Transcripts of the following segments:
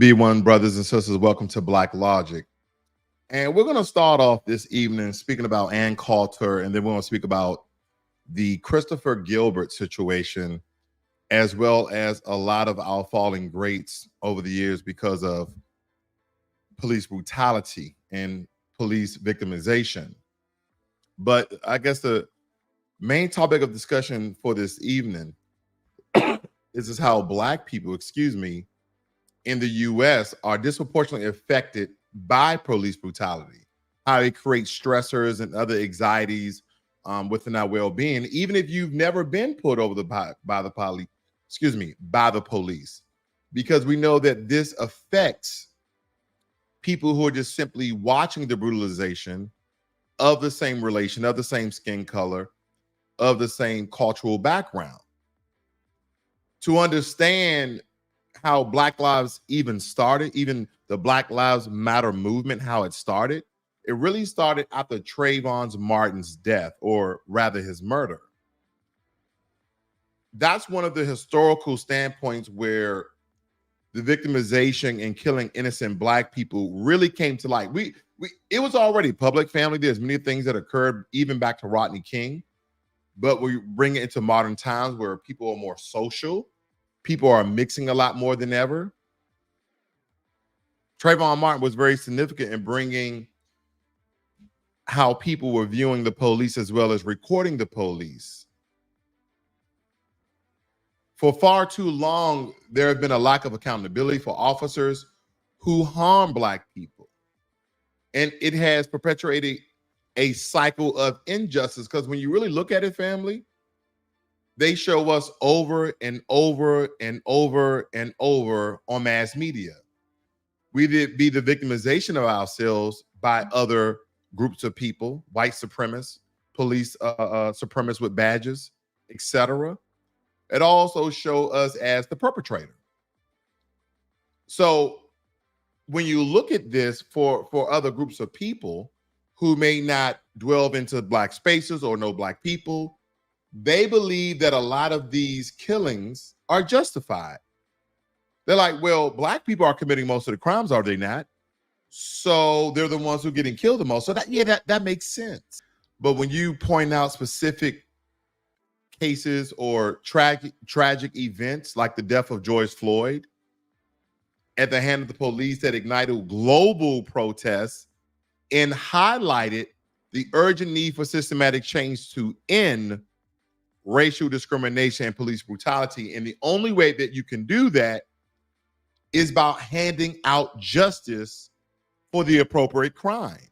B1 brothers and sisters, welcome to Blacklogic. And we're going to start off this evening speaking about Ann Coulter, and then we're going to speak about the Christopher Gilbert situation, as well as a lot of our falling greats over the years because of police brutality and police victimization. But I guess the main topic of discussion for this evening is how Black people, in the U.S. are disproportionately affected by police brutality, how it creates stressors and other anxieties within our well-being, even if you've never been pulled over by the police, because we know that this affects people who are just simply watching the brutalization of the same relation, of the same skin color, of the same cultural background. To understand how Black Lives even started, even the Black Lives Matter movement, how it started, it really started after Trayvon Martin's death, or rather his murder. That's one of the historical standpoints where the victimization and killing innocent Black people really came to light. It was already public, family. There's many things that occurred even back to Rodney King, but we bring it into modern times where people are more social. People are mixing a lot more than ever. Trayvon Martin was very significant in bringing how people were viewing the police as well as recording the police. For far too long, there have been a lack of accountability for officers who harm Black people. And it has perpetuated a cycle of injustice, because when you really look at it, family, they show us over and over and over and over on mass media. We did be the victimization of ourselves by other groups of people, white supremacists, police supremacists with badges, etc. It also show us as the perpetrator. So when you look at this for other groups of people who may not delve into Black spaces or know Black people, they believe that a lot of these killings are justified. They're like, well, Black people are committing most of the crimes, are they not? So they're the ones who are getting killed the most. So that makes sense. But when you point out specific cases or tragic events like the death of George Floyd at the hand of the police that ignited global protests and highlighted the urgent need for systematic change to end racial discrimination and police brutality. And the only way that you can do that is by handing out justice for the appropriate crime.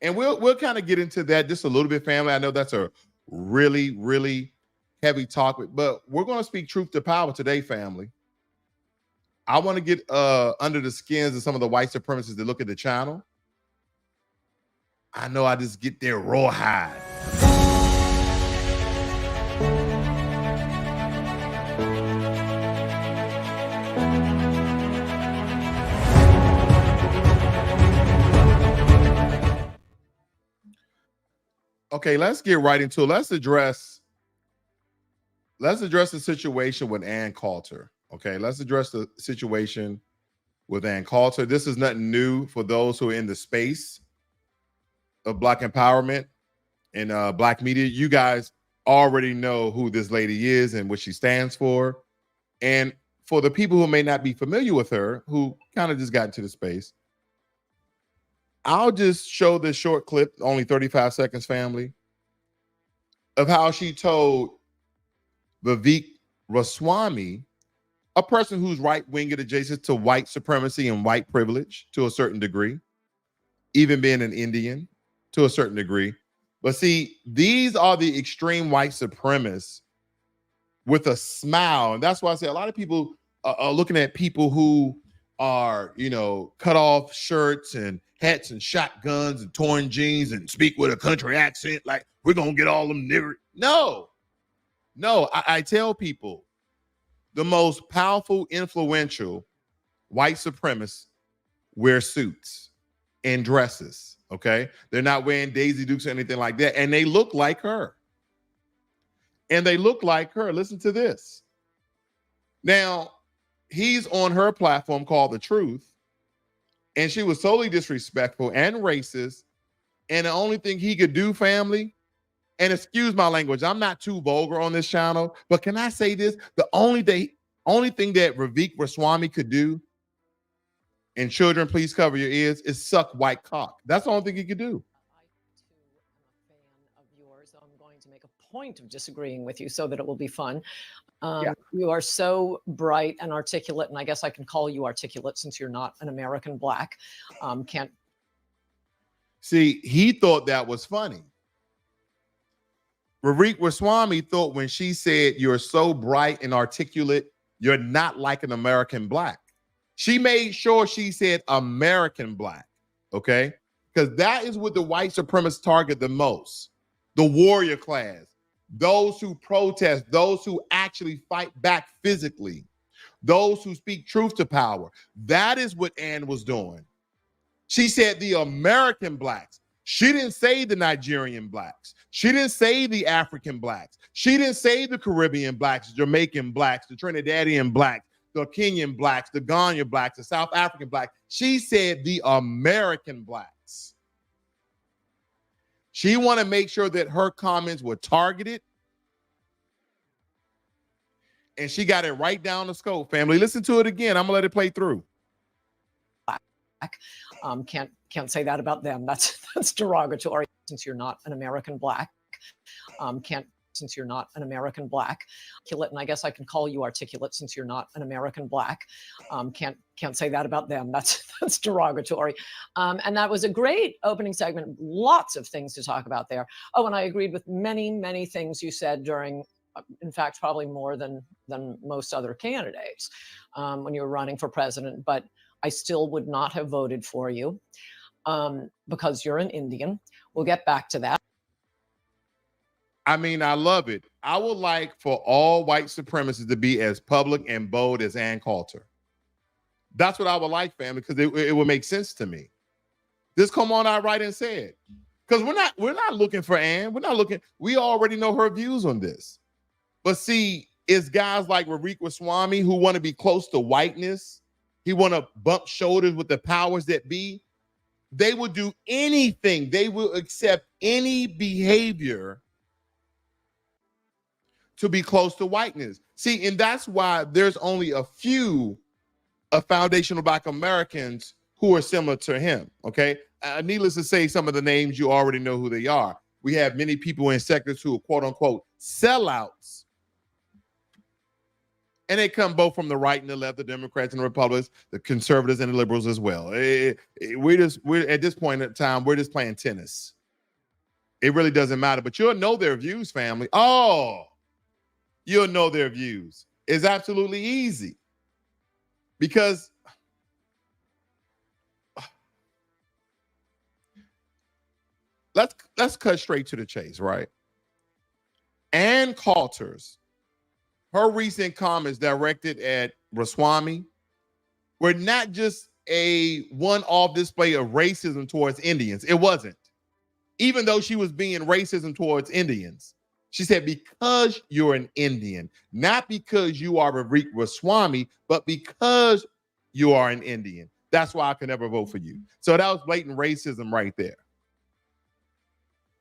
And we'll kind of get into that just a little bit, family. I know that's a really, really heavy topic, but we're going to speak truth to power today, family. I want to get under the skins of some of the white supremacists that look at the channel. I know I just get their rawhide. Okay, let's get right into it. Let's address the situation with Ann Coulter. Okay, let's address the situation with Ann Coulter. This is nothing new for those who are in the space of Black empowerment and Black media. You guys already know who this lady is and what she stands for. And for the people who may not be familiar with her, who kind of just got into the space, I'll just show this short clip, only 35 seconds, family, of how she told Vivek Ramaswamy, a person who's right-wing adjacent to white supremacy and white privilege to a certain degree, even being an Indian to a certain degree. But see, these are the extreme white supremacists with a smile. And that's why I say a lot of people are looking at people who are, cut off shirts and hats and shotguns and torn jeans and speak with a country accent like we're going to get all them nigger. No, I tell people the most powerful, influential white supremacists wear suits and dresses, okay? They're not wearing Daisy Dukes or anything like that, and they look like her. Listen to this. Now, he's on her platform called The Truth, and she was totally disrespectful and racist. And the only thing he could do, family, and excuse my language, I'm not too vulgar on this channel, but can I say this? The only thing that Ravik Ramaswamy could do, and children, please cover your ears, is suck white cock. That's the only thing he could do. I, too, am a fan of yours. I'm going to make a point of disagreeing with you so that it will be fun. You are so bright and articulate, and I guess I can call you articulate since you're not an American black. Can't see, he thought that was funny. Ravik Ramaswamy thought when she said, "You're so bright and articulate, you're not like an American black." She made sure she said American black, okay? Because that is what the white supremacists target the most. The warrior class, those who protest, those who actually fight back physically, those who speak truth to power. That is what Ann was doing. She said the American blacks. She didn't say the Nigerian blacks. She didn't say the African blacks. She didn't say the Caribbean blacks, the Jamaican blacks, the Trinidadian blacks, the Kenyan blacks, the Ghanaian blacks, the South African blacks. She said the American blacks. She wanted to make sure that her comments were targeted. And she got it right down the scope, family. Listen to it again. I'm going to let it play through. Can't say that about them. That's derogatory since you're not an American black. Since you're not an American black. And I guess I can call you articulate since you're not an American black. Can't say that about them. That's derogatory. And that was a great opening segment. Lots of things to talk about there. Oh, and I agreed with many things you said during, in fact, probably more than most other candidates when you were running for president. But I still would not have voted for you because you're an Indian. We'll get back to that. I mean, I love it. I would like for all white supremacists to be as public and bold as Ann Coulter. That's what I would like, family, because it would make sense to me. Just come on out right and say it. Because we're not looking for Ann. We're not looking. We already know her views on this. But see, it's guys like Ravik Ramaswamy who want to be close to whiteness. He want to bump shoulders with the powers that be. They will do anything. They will accept any behavior to be close to whiteness. See, and that's why there's only a few foundational black Americans who are similar to him, okay? Needless to say, some of the names, you already know who they are. We have many people in sectors who are quote unquote sellouts. And they come both from the right and the left, the Democrats and the Republicans, the conservatives and the liberals as well. We're at this point in time, we're just playing tennis. It really doesn't matter, but you'll know their views, family. Oh, you'll know their views. It's absolutely easy because let's cut straight to the chase, right? Ann Coulter's, her recent comments directed at Ramaswamy were not just a one-off display of racism towards Indians. It wasn't. Even though she was being racism towards Indians. She said, because you're an Indian, not because you are Ravik Ramaswamy, but because you are an Indian. That's why I can never vote for you. So that was blatant racism right there.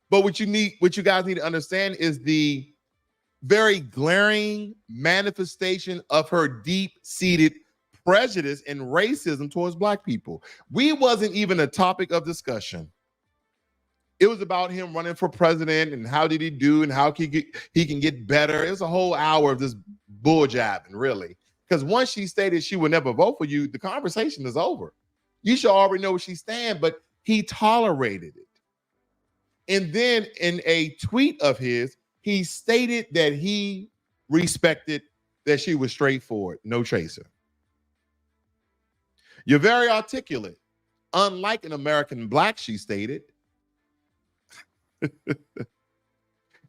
But what you guys need to understand is the very glaring manifestation of her deep-seated prejudice and racism towards black people. We wasn't even a topic of discussion. It was about him running for president and how did he do and how he can get better. It was a whole hour of this bull jabbing, really. Because once she stated she would never vote for you, the conversation is over. You should already know where she stands, but he tolerated it. And then in a tweet of his, he stated that he respected that she was straightforward, no chaser. You're very articulate. Unlike an American black, she stated.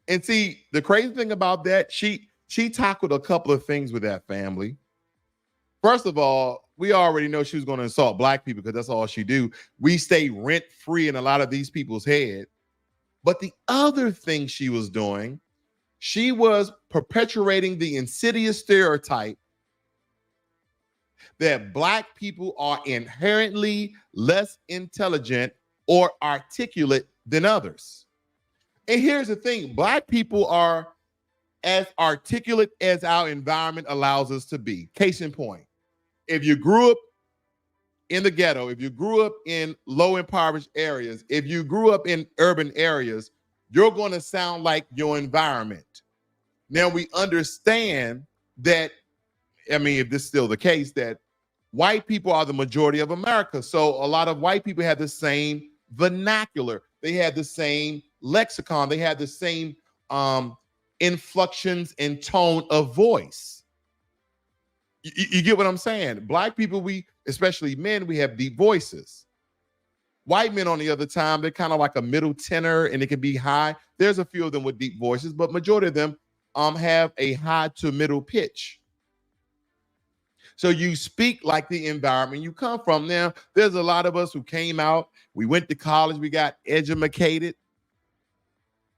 And see, the crazy thing about that, she tackled a couple of things with that, family. First of all, we already know she was going to insult black people because that's all she do. We stay rent-free in a lot of these people's head. But the other thing she was doing, she was perpetuating the insidious stereotype that Black people are inherently less intelligent or articulate than others. And here's the thing, Black people are as articulate as our environment allows us to be. Case in point, if you grew up in the ghetto, if you grew up in low impoverished areas, if you grew up in urban areas, you're going to sound like your environment. Now we understand that, I mean, if this is still the case, that white people are the majority of America. So a lot of white people have the same vernacular. They had the same lexicon. They had the same inflections and tone of voice. You get what I'm saying? Black people, we, especially men, we have deep voices. White men, on the other time, they're kind of like a middle tenor and it can be high. There's a few of them with deep voices, but majority of them have a high to middle pitch. So you speak like the environment you come from. Now, there's a lot of us who came out, we went to college, we got educated,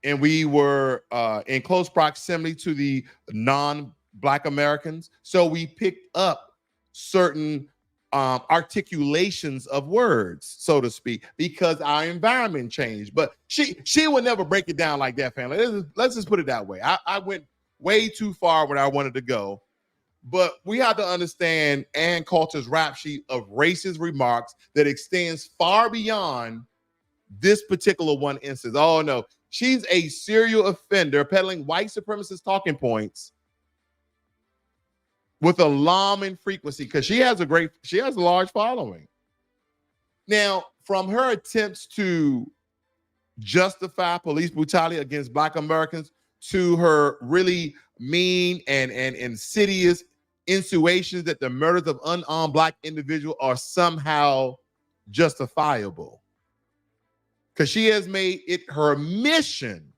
and we were in close proximity to the non-Black Americans. So we picked up certain articulations of words, so to speak, because our environment changed. But she would never break it down like that, family. Let's just put it that way. I went way too far where I wanted to go. But we have to understand Ann Coulter's rap sheet of racist remarks that extends far beyond this particular one instance. Oh no, she's a serial offender peddling white supremacist talking points with alarming frequency because she has a large following. Now, from her attempts to justify police brutality against Black Americans to her really mean and insidious insinuations that the murders of unarmed Black individuals are somehow justifiable. Because she has made it her mission.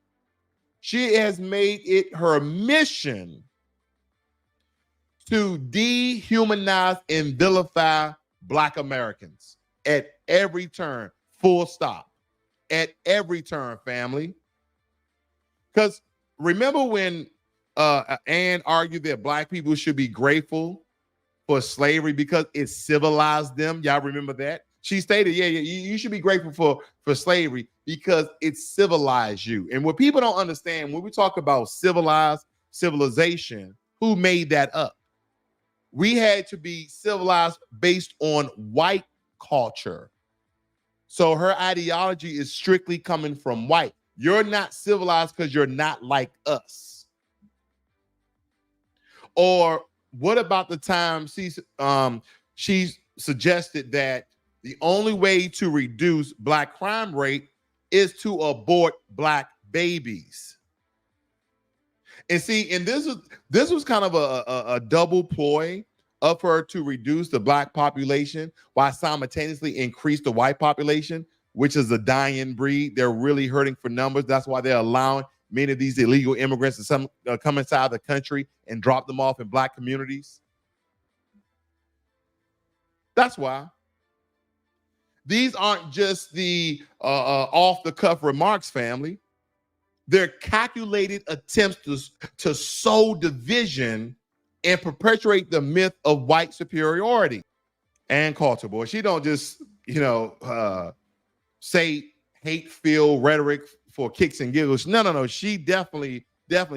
She has made it her mission to dehumanize and vilify Black Americans at every turn, full stop. At every turn, family. Because remember when Ann argued that Black people should be grateful for slavery because it civilized them? Y'all remember that? She stated, yeah, you should be grateful for slavery because it civilized you. And what people don't understand, when we talk about civilization, who made that up? We had to be civilized based on white culture. So her ideology is strictly coming from white. You're not civilized because you're not like us. Or what about the time she suggested that the only way to reduce Black crime rate is to abort Black babies? And see, and this was kind of a double ploy of her to reduce the Black population while simultaneously increase the white population, which is a dying breed. They're really hurting for numbers. That's why they're allowing many of these illegal immigrants to come inside the country and drop them off in Black communities. That's why. These aren't just the off-the-cuff remarks, family. They're calculated attempts to sow division and perpetuate the myth of white superiority. Ann Coulter, boy, she don't just, say hate-filled rhetoric for kicks and giggles. No. She definitely,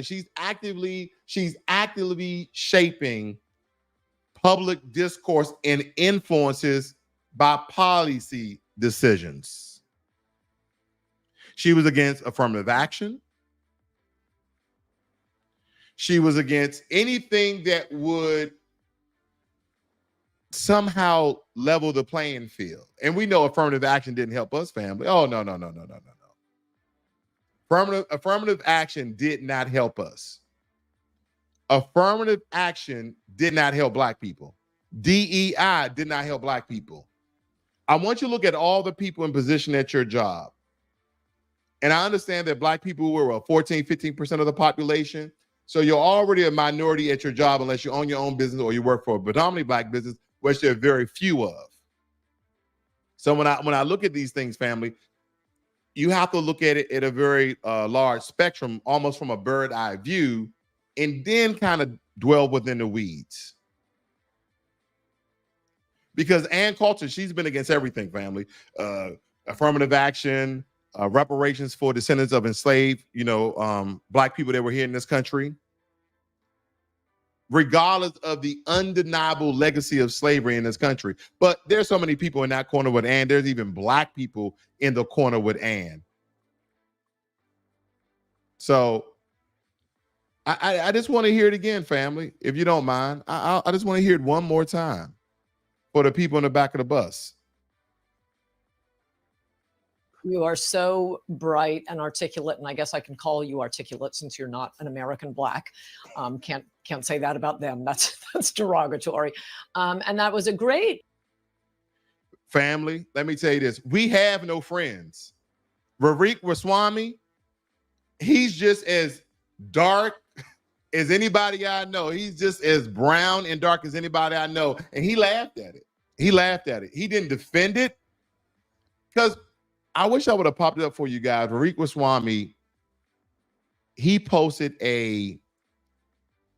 she's actively shaping public discourse and influences by policy decisions. She was against affirmative action. She was against anything that would somehow level the playing field. And we know affirmative action didn't help us, family. Oh, no. Affirmative action did not help us. Affirmative action did not help Black people. DEI did not help Black people. I want you to look at all the people in position at your job. And I understand that Black people were 14, 15% of the population. So you're already a minority at your job unless you own your own business or you work for a predominantly Black business, which there are very few of. So when I look at these things, family, you have to look at it at a very large spectrum, almost from a bird eye view, and then kind of dwell within the weeds. Because Ann Coulter, she's been against everything, family. Affirmative action, reparations for descendants of enslaved, Black people that were here in this country. Regardless of the undeniable legacy of slavery in this country. But there's so many people in that corner with Ann. There's even Black people in the corner with Ann. So I just want to hear it again, family, if you don't mind. I just want to hear it one more time for the people in the back of the bus. You are so bright and articulate, and I guess I can call you articulate since you're not an American Black. Can't say that about them. That's derogatory. And that was a great family. Let me tell you this: we have no friends. Eric Garner, he's just as dark as anybody I know. He's just as brown and dark as anybody I know, and he laughed at it. He laughed at it. He didn't defend it because. I wish I would have popped it up for you guys. Eric Garner, he posted a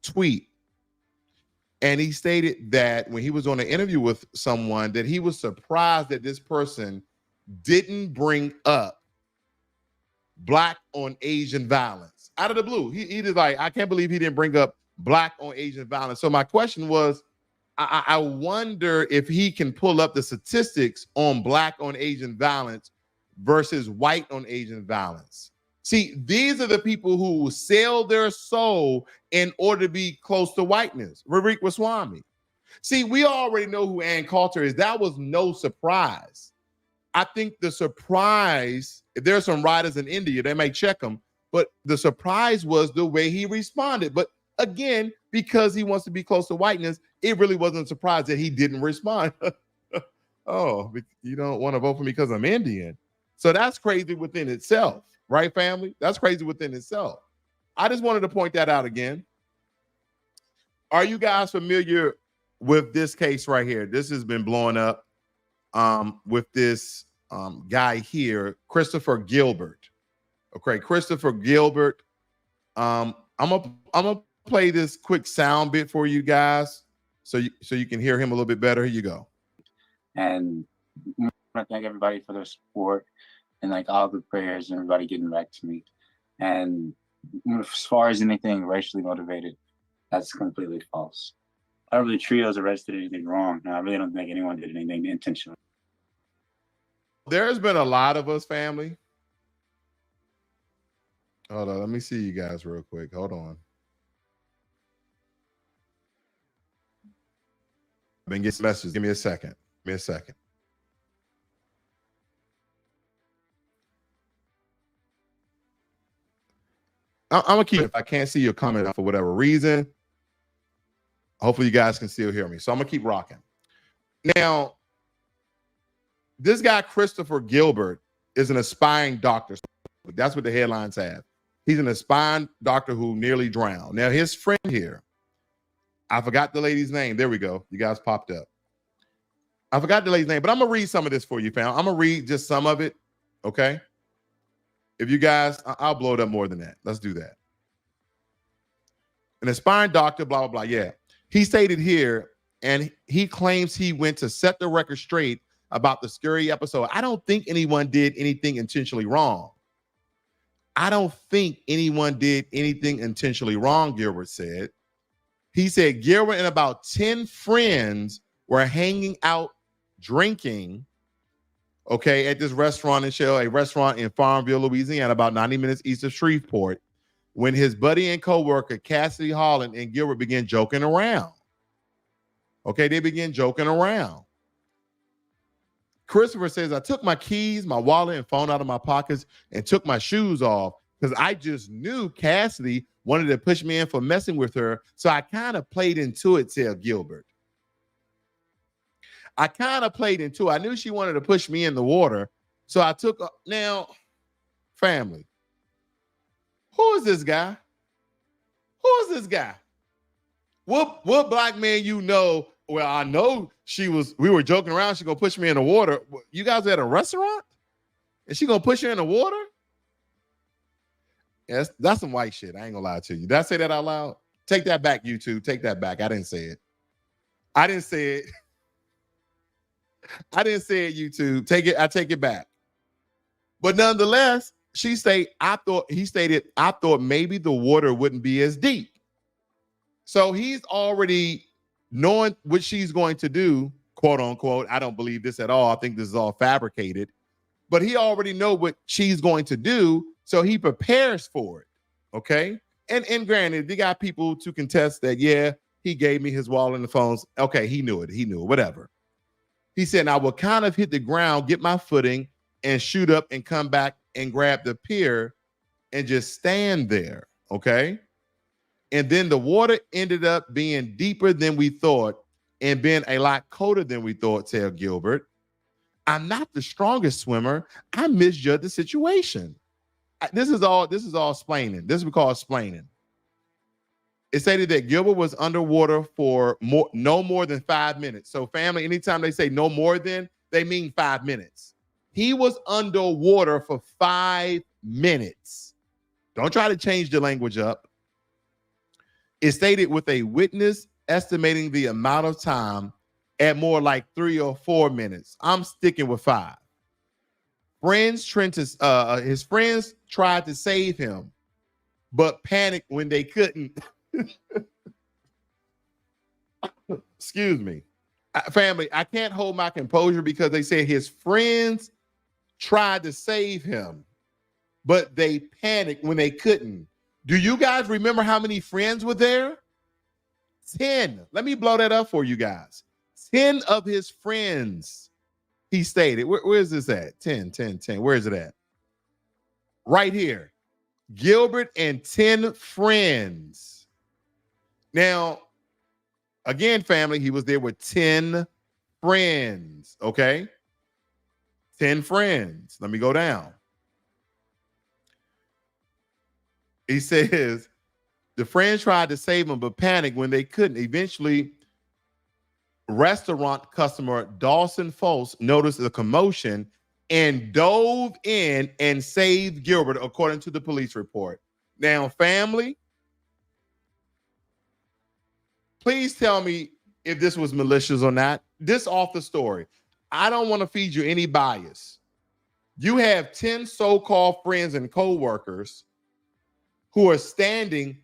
tweet and he stated that when he was on an interview with someone that he was surprised that this person didn't bring up Black on Asian violence out of the blue. He was like, I can't believe he didn't bring up Black on Asian violence. So my question was, I wonder if he can pull up the statistics on Black on Asian violence versus white on Asian violence. See, these are the people who sell their soul in order to be close to whiteness. Eric Garner. See, we already know who Ann Coulter is. That was no surprise. I think the surprise, if there's some writers in India, they may check them, but the surprise was the way he responded. But again, because he wants to be close to whiteness, it really wasn't a surprise that he didn't respond. Oh, you don't want to vote for me because I'm Indian. So that's crazy within itself, right, family? That's crazy within itself. I just wanted to point that out again. Are you guys familiar with this case right here? This has been blowing up with this guy here, Christopher Gilbert. Okay, Christopher Gilbert. I'm gonna play this quick sound bit for you guys so you can hear him a little bit better. Here you go. And I want to thank everybody for their support and like all the prayers and everybody getting back to me. And as far as anything racially motivated, that's completely false. I don't really trios arrested anything wrong. No, I really don't think anyone did anything intentionally. There's been a lot of us, family. Hold on, let me see you guys real quick. Hold on. I've been getting messages. Give me a second. Give me a second. I'm gonna keep it. If I can't see your comment for whatever reason, hopefully you guys can still hear me. So I'm gonna keep rocking. Now, this guy, Christopher Gilbert, is an aspiring doctor. That's what the headlines have. He's an aspiring doctor who nearly drowned. Now, his friend here, I forgot the lady's name. There we go. You guys popped up. I forgot the lady's name, but I'm gonna read some of this for you, fam. I'm gonna read just some of it, okay? If you guys, I'll blow it up more than that. Let's do that. An aspiring doctor, blah, blah, blah. Yeah. He stated here, and he claims he went to set the record straight about the scary episode. I don't think anyone did anything intentionally wrong. I don't think anyone did anything intentionally wrong, Gilbert said. He said Gilbert and about 10 friends were hanging out drinking, okay, at this restaurant in Shell, a restaurant in Farmville, Louisiana, about 90 minutes east of Shreveport, when his buddy and co-worker, Cassidy Holland and Gilbert began joking around. Okay, they began joking around. Christopher says, I took my keys, my wallet, and phone out of my pockets and took my shoes off because I just knew Cassidy wanted to push me in for messing with her. So I kind of played into it, said Gilbert. I kind of played into it. I knew she wanted to push me in the water. So I took, now, family, who is this guy? Who is this guy? What Black man you know? Well, I know we were joking around. She gonna push me in the water. You guys are at a restaurant? And she gonna push you in the water? Yeah, that's some white shit. I ain't gonna lie to you. Did I say that out loud? Take that back, YouTube. Take that back. I didn't say it. I didn't say it. I didn't say it, YouTube. I take it back. But nonetheless, he stated, I thought maybe the water wouldn't be as deep. So he's already knowing what she's going to do, quote unquote. I don't believe this at all. I think this is all fabricated. But he already know what she's going to do, so he prepares for it. Okay. And granted, they got people to contest that, yeah, he gave me his wallet and the phones. Okay, he knew it. Whatever. He said, I will kind of hit the ground, get my footing, and shoot up and come back and grab the pier and just stand there. Okay. And then the water ended up being deeper than we thought and being a lot colder than we thought, said Gilbert. I'm not the strongest swimmer. I misjudged the situation. This is all explaining. This is what we call explaining. It stated that Gilbert was underwater for no more than 5 minutes. So family, anytime they say no more than, they mean 5 minutes. He was underwater for 5 minutes. Don't try to change the language up. It stated with a witness estimating the amount of time at more like 3 or 4 minutes. I'm sticking with 5. His friends tried to save him, but panicked when they couldn't. Excuse me. Family, I can't hold my composure because they said his friends tried to save him, but they panicked when they couldn't. Do you guys remember how many friends were there? 10. Let me blow that up for you guys. 10 of his friends, he stated. Where is this at? 10. Where is it at? Right here. Gilbert and 10 friends. Now, again, family, he was there with 10 friends, okay? 10 friends. Let me go down. He says, the friends tried to save him, but panicked when they couldn't. Eventually, restaurant customer Dawson Foss noticed the commotion and dove in and saved Gilbert, according to the police report. Now, family, please tell me if this was malicious or not. This off the story. I don't want to feed you any bias. You have 10 so-called friends and co-workers who are standing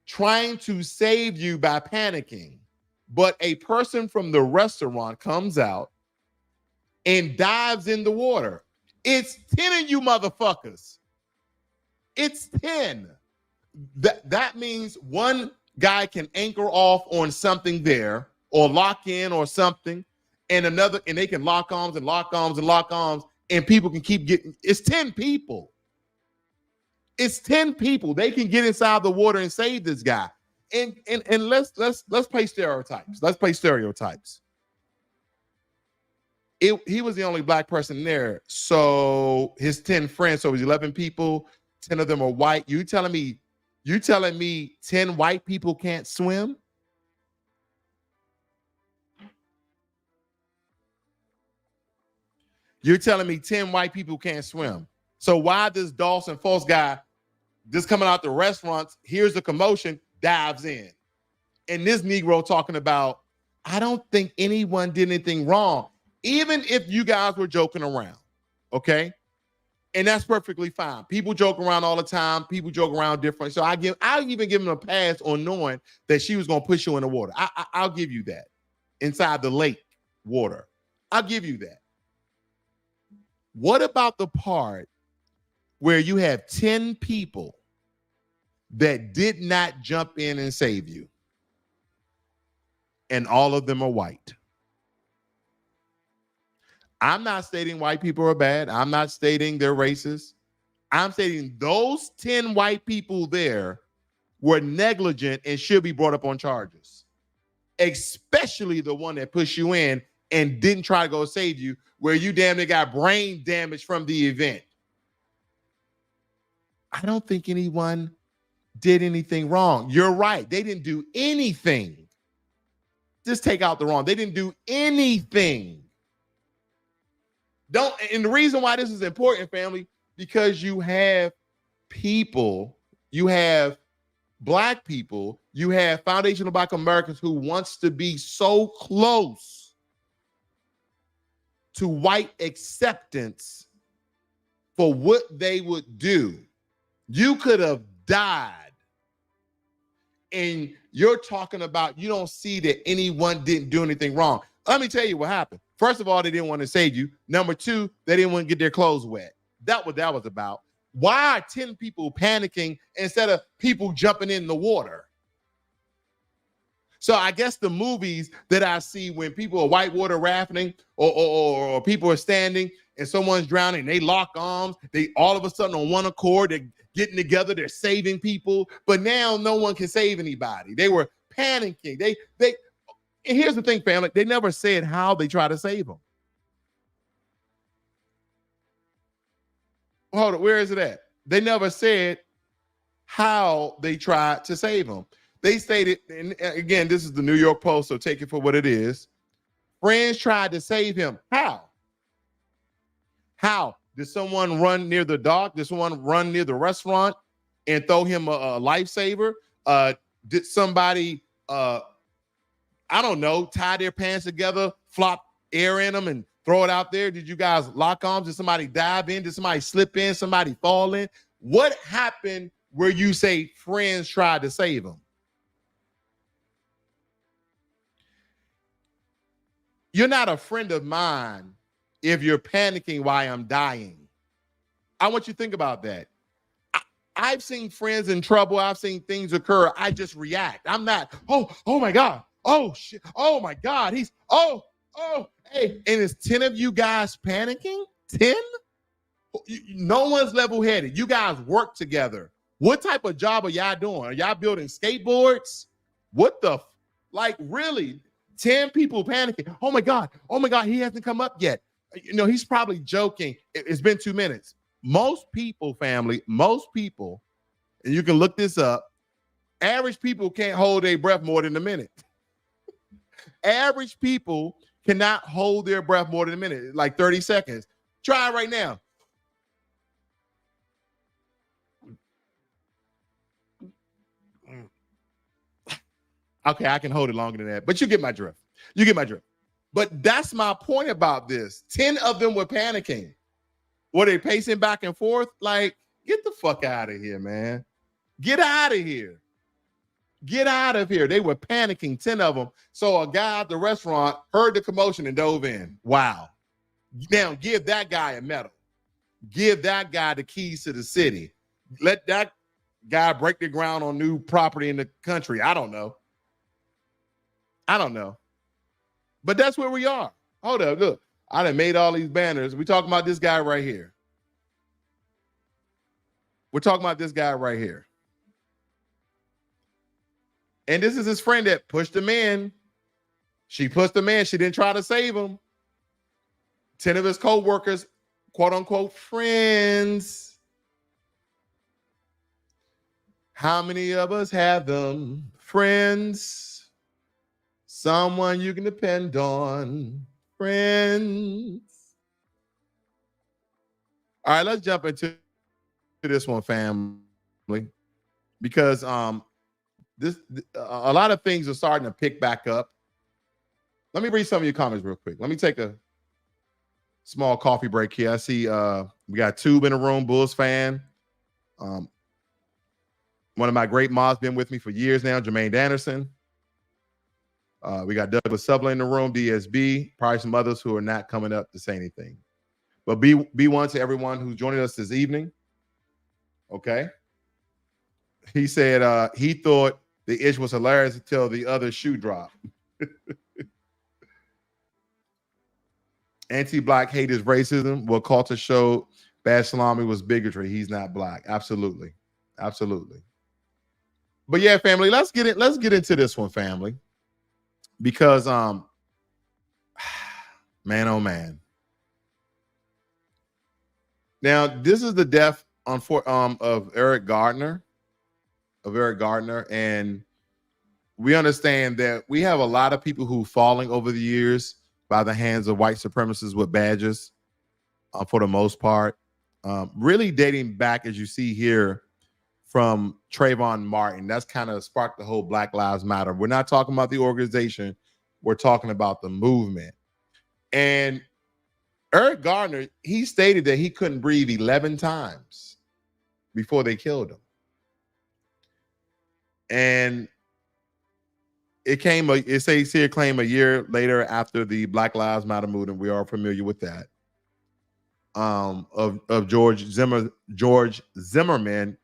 trying to save you by panicking. But a person from the restaurant comes out and dives in the water. It's 10 of you motherfuckers. It's 10. That means one guy can anchor off on something there or lock in or something, and another, and they can lock arms and lock arms and lock arms, and people can keep getting. It's 10 people. It's 10 people. They can get inside the water and save this guy. And let's play stereotypes. Let's play stereotypes. He was the only black person there. So his 10 friends, so it was 11 people, 10 of them are white. You telling me 10 white people can't swim? You're telling me 10 white people can't swim. So why this Dawson Foss guy just coming out the restaurants, here's the commotion, dives in? And this Negro talking about, I don't think anyone did anything wrong, even if you guys were joking around, okay? And that's perfectly fine. People joke around all the time. People joke around different. So I'll even give him a pass on knowing that she was going to push you in the water. I'll give you that. Inside the lake water. I'll give you that. What about the part where you have 10 people that did not jump in and save you, and all of them are white? I'm not stating white people are bad. I'm not stating they're racist. I'm stating those 10 white people there were negligent and should be brought up on charges, especially the one that pushed you in and didn't try to go save you, where you damn near got brain damage from the event. I don't think anyone did anything wrong. You're right. They didn't do anything. Just take out the wrong. They didn't do anything. And the reason why this is important, family, because you have people, you have black people, you have foundational black Americans who wants to be so close to white acceptance for what they would do. You could have died. And you're talking about you don't see that anyone didn't do anything wrong. Let me tell you what happened. First of all, they didn't want to save you. Number two, they didn't want to get their clothes wet. That what that was about. Why are 10 people panicking instead of people jumping in the water? So I guess the movies that I see when people are whitewater rafting or people are standing and someone's drowning, they lock arms, they all of a sudden on one accord, they're getting together, they're saving people, but now no one can save anybody. They were panicking. And here's the thing, family, they never said how they try to save them. Hold on, where is it at? They never said how they tried to save them. They stated, and again, this is the New York Post, so take it for what it is. Friends tried to save him. How? How? Did someone run near the dock? Did someone run near the restaurant and throw him a lifesaver? Did somebody, I don't know, tie their pants together, flop air in them and throw it out there? Did you guys lock arms? Did somebody dive in? Did somebody slip in? Somebody fall in? What happened where you say friends tried to save him? You're not a friend of mine if you're panicking while I'm dying. I want you to think about that. I've seen friends in trouble. I've seen things occur. I just react. I'm not, oh my God. Oh shit. Oh my God. Hey. And it's 10 of you guys panicking? 10? No one's level-headed. You guys work together. What type of job are y'all doing? Are y'all building skateboards? What the, really? 10 people panicking. Oh my God, he hasn't come up yet. You know, he's probably joking. It's been 2 minutes. Most people, family, and you can look this up, average people can't hold their breath more than a minute. Average people cannot hold their breath more than a minute, like 30 seconds. Try it right now. Okay, I can hold it longer than that, but you get my drift. But that's my point about this. 10 of them were panicking. Were they pacing back and forth? Like, get the fuck out of here, man. Get out of here. Get out of here. They were panicking, 10 of them. So a guy at the restaurant heard the commotion and dove in. Wow. Now give that guy a medal. Give that guy the keys to the city. Let that guy break the ground on new property in the country. I don't know. But that's where we are. Hold up, look. I done made all these banners. We're talking about this guy right here. And this is his friend that pushed him in. She pushed him in. She didn't try to save him. 10 of his co-workers, quote unquote, friends. How many of us have them? Friends. Someone you can depend on. Friends. All right, let's jump into this one, family. Because a lot of things are starting to pick back up. Let me read some of your comments real quick. Let me take a small coffee break here. I see we got Tube in the room, Bulls fan. One of my great mods, been with me for years now, Jermaine Anderson. We got Douglas Subler in the room, DSB, probably some others who are not coming up to say anything. But be one to everyone who's joining us this evening. Okay. He said he thought the ish was hilarious until the other shoe dropped. Anti-black hate is racism. What Carter showed Bad Salami was bigotry. He's not black. Absolutely. But yeah, family, let's get into this one, family. Because man, oh man. Now, this is the death of Eric Garner. And we understand that we have a lot of people who falling over the years by the hands of white supremacists with badges, for the most part. Really dating back, as you see here, from Trayvon Martin. That's kind of sparked the whole Black Lives Matter. We're not talking about the organization. We're talking about the movement. And Eric Garner, he stated that he couldn't breathe 11 times before they killed him. And it says here claim a year later after the Black Lives Matter movement. We are familiar with that. Of George Zimmerman,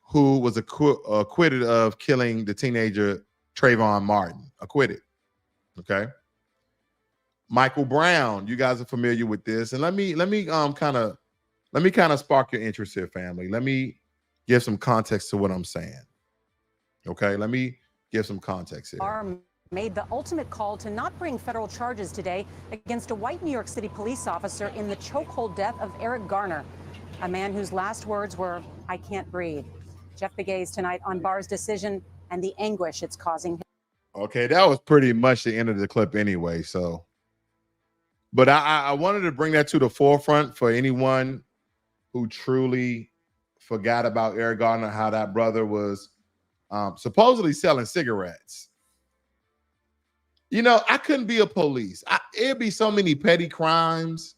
who was acquitted of killing the teenager Trayvon Martin. Acquitted. Okay. Michael Brown, you guys are familiar with this, and let me kind of spark your interest here, family. Let me give some context to what I'm saying. Okay, let me give some context here. Made the ultimate call to not bring federal charges today against a white New York City police officer in the chokehold death of Eric Garner, a man whose last words were, "I can't breathe." Jeff Begay's tonight on Barr's decision and the anguish it's causing. Okay, that was pretty much the end of the clip anyway. So, but I wanted to bring that to the forefront for anyone who truly forgot about Eric Garner, how that brother was supposedly selling cigarettes. You know, I couldn't be a police. It'd be so many petty crimes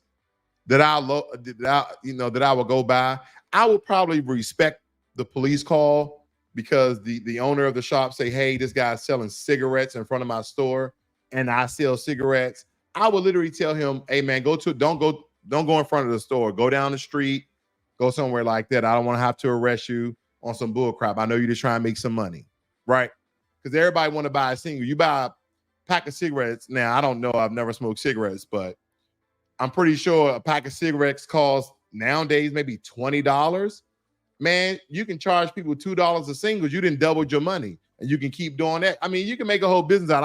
that I would go by. I would probably respect the police call because the owner of the shop say, "Hey, this guy's selling cigarettes in front of my store, and I sell cigarettes." I would literally tell him, "Hey, man, don't go in front of the store. Go down the street, go somewhere like that. I don't want to have to arrest you on some bull crap. I know you're just trying to make some money, right?" Because everybody want to buy a single. You buy a pack of cigarettes. Now, I don't know. I've never smoked cigarettes, but I'm pretty sure a pack of cigarettes costs nowadays maybe $20. Man, you can charge people $2 a single. You didn't double your money, and you can keep doing that. I mean, you can make a whole business out.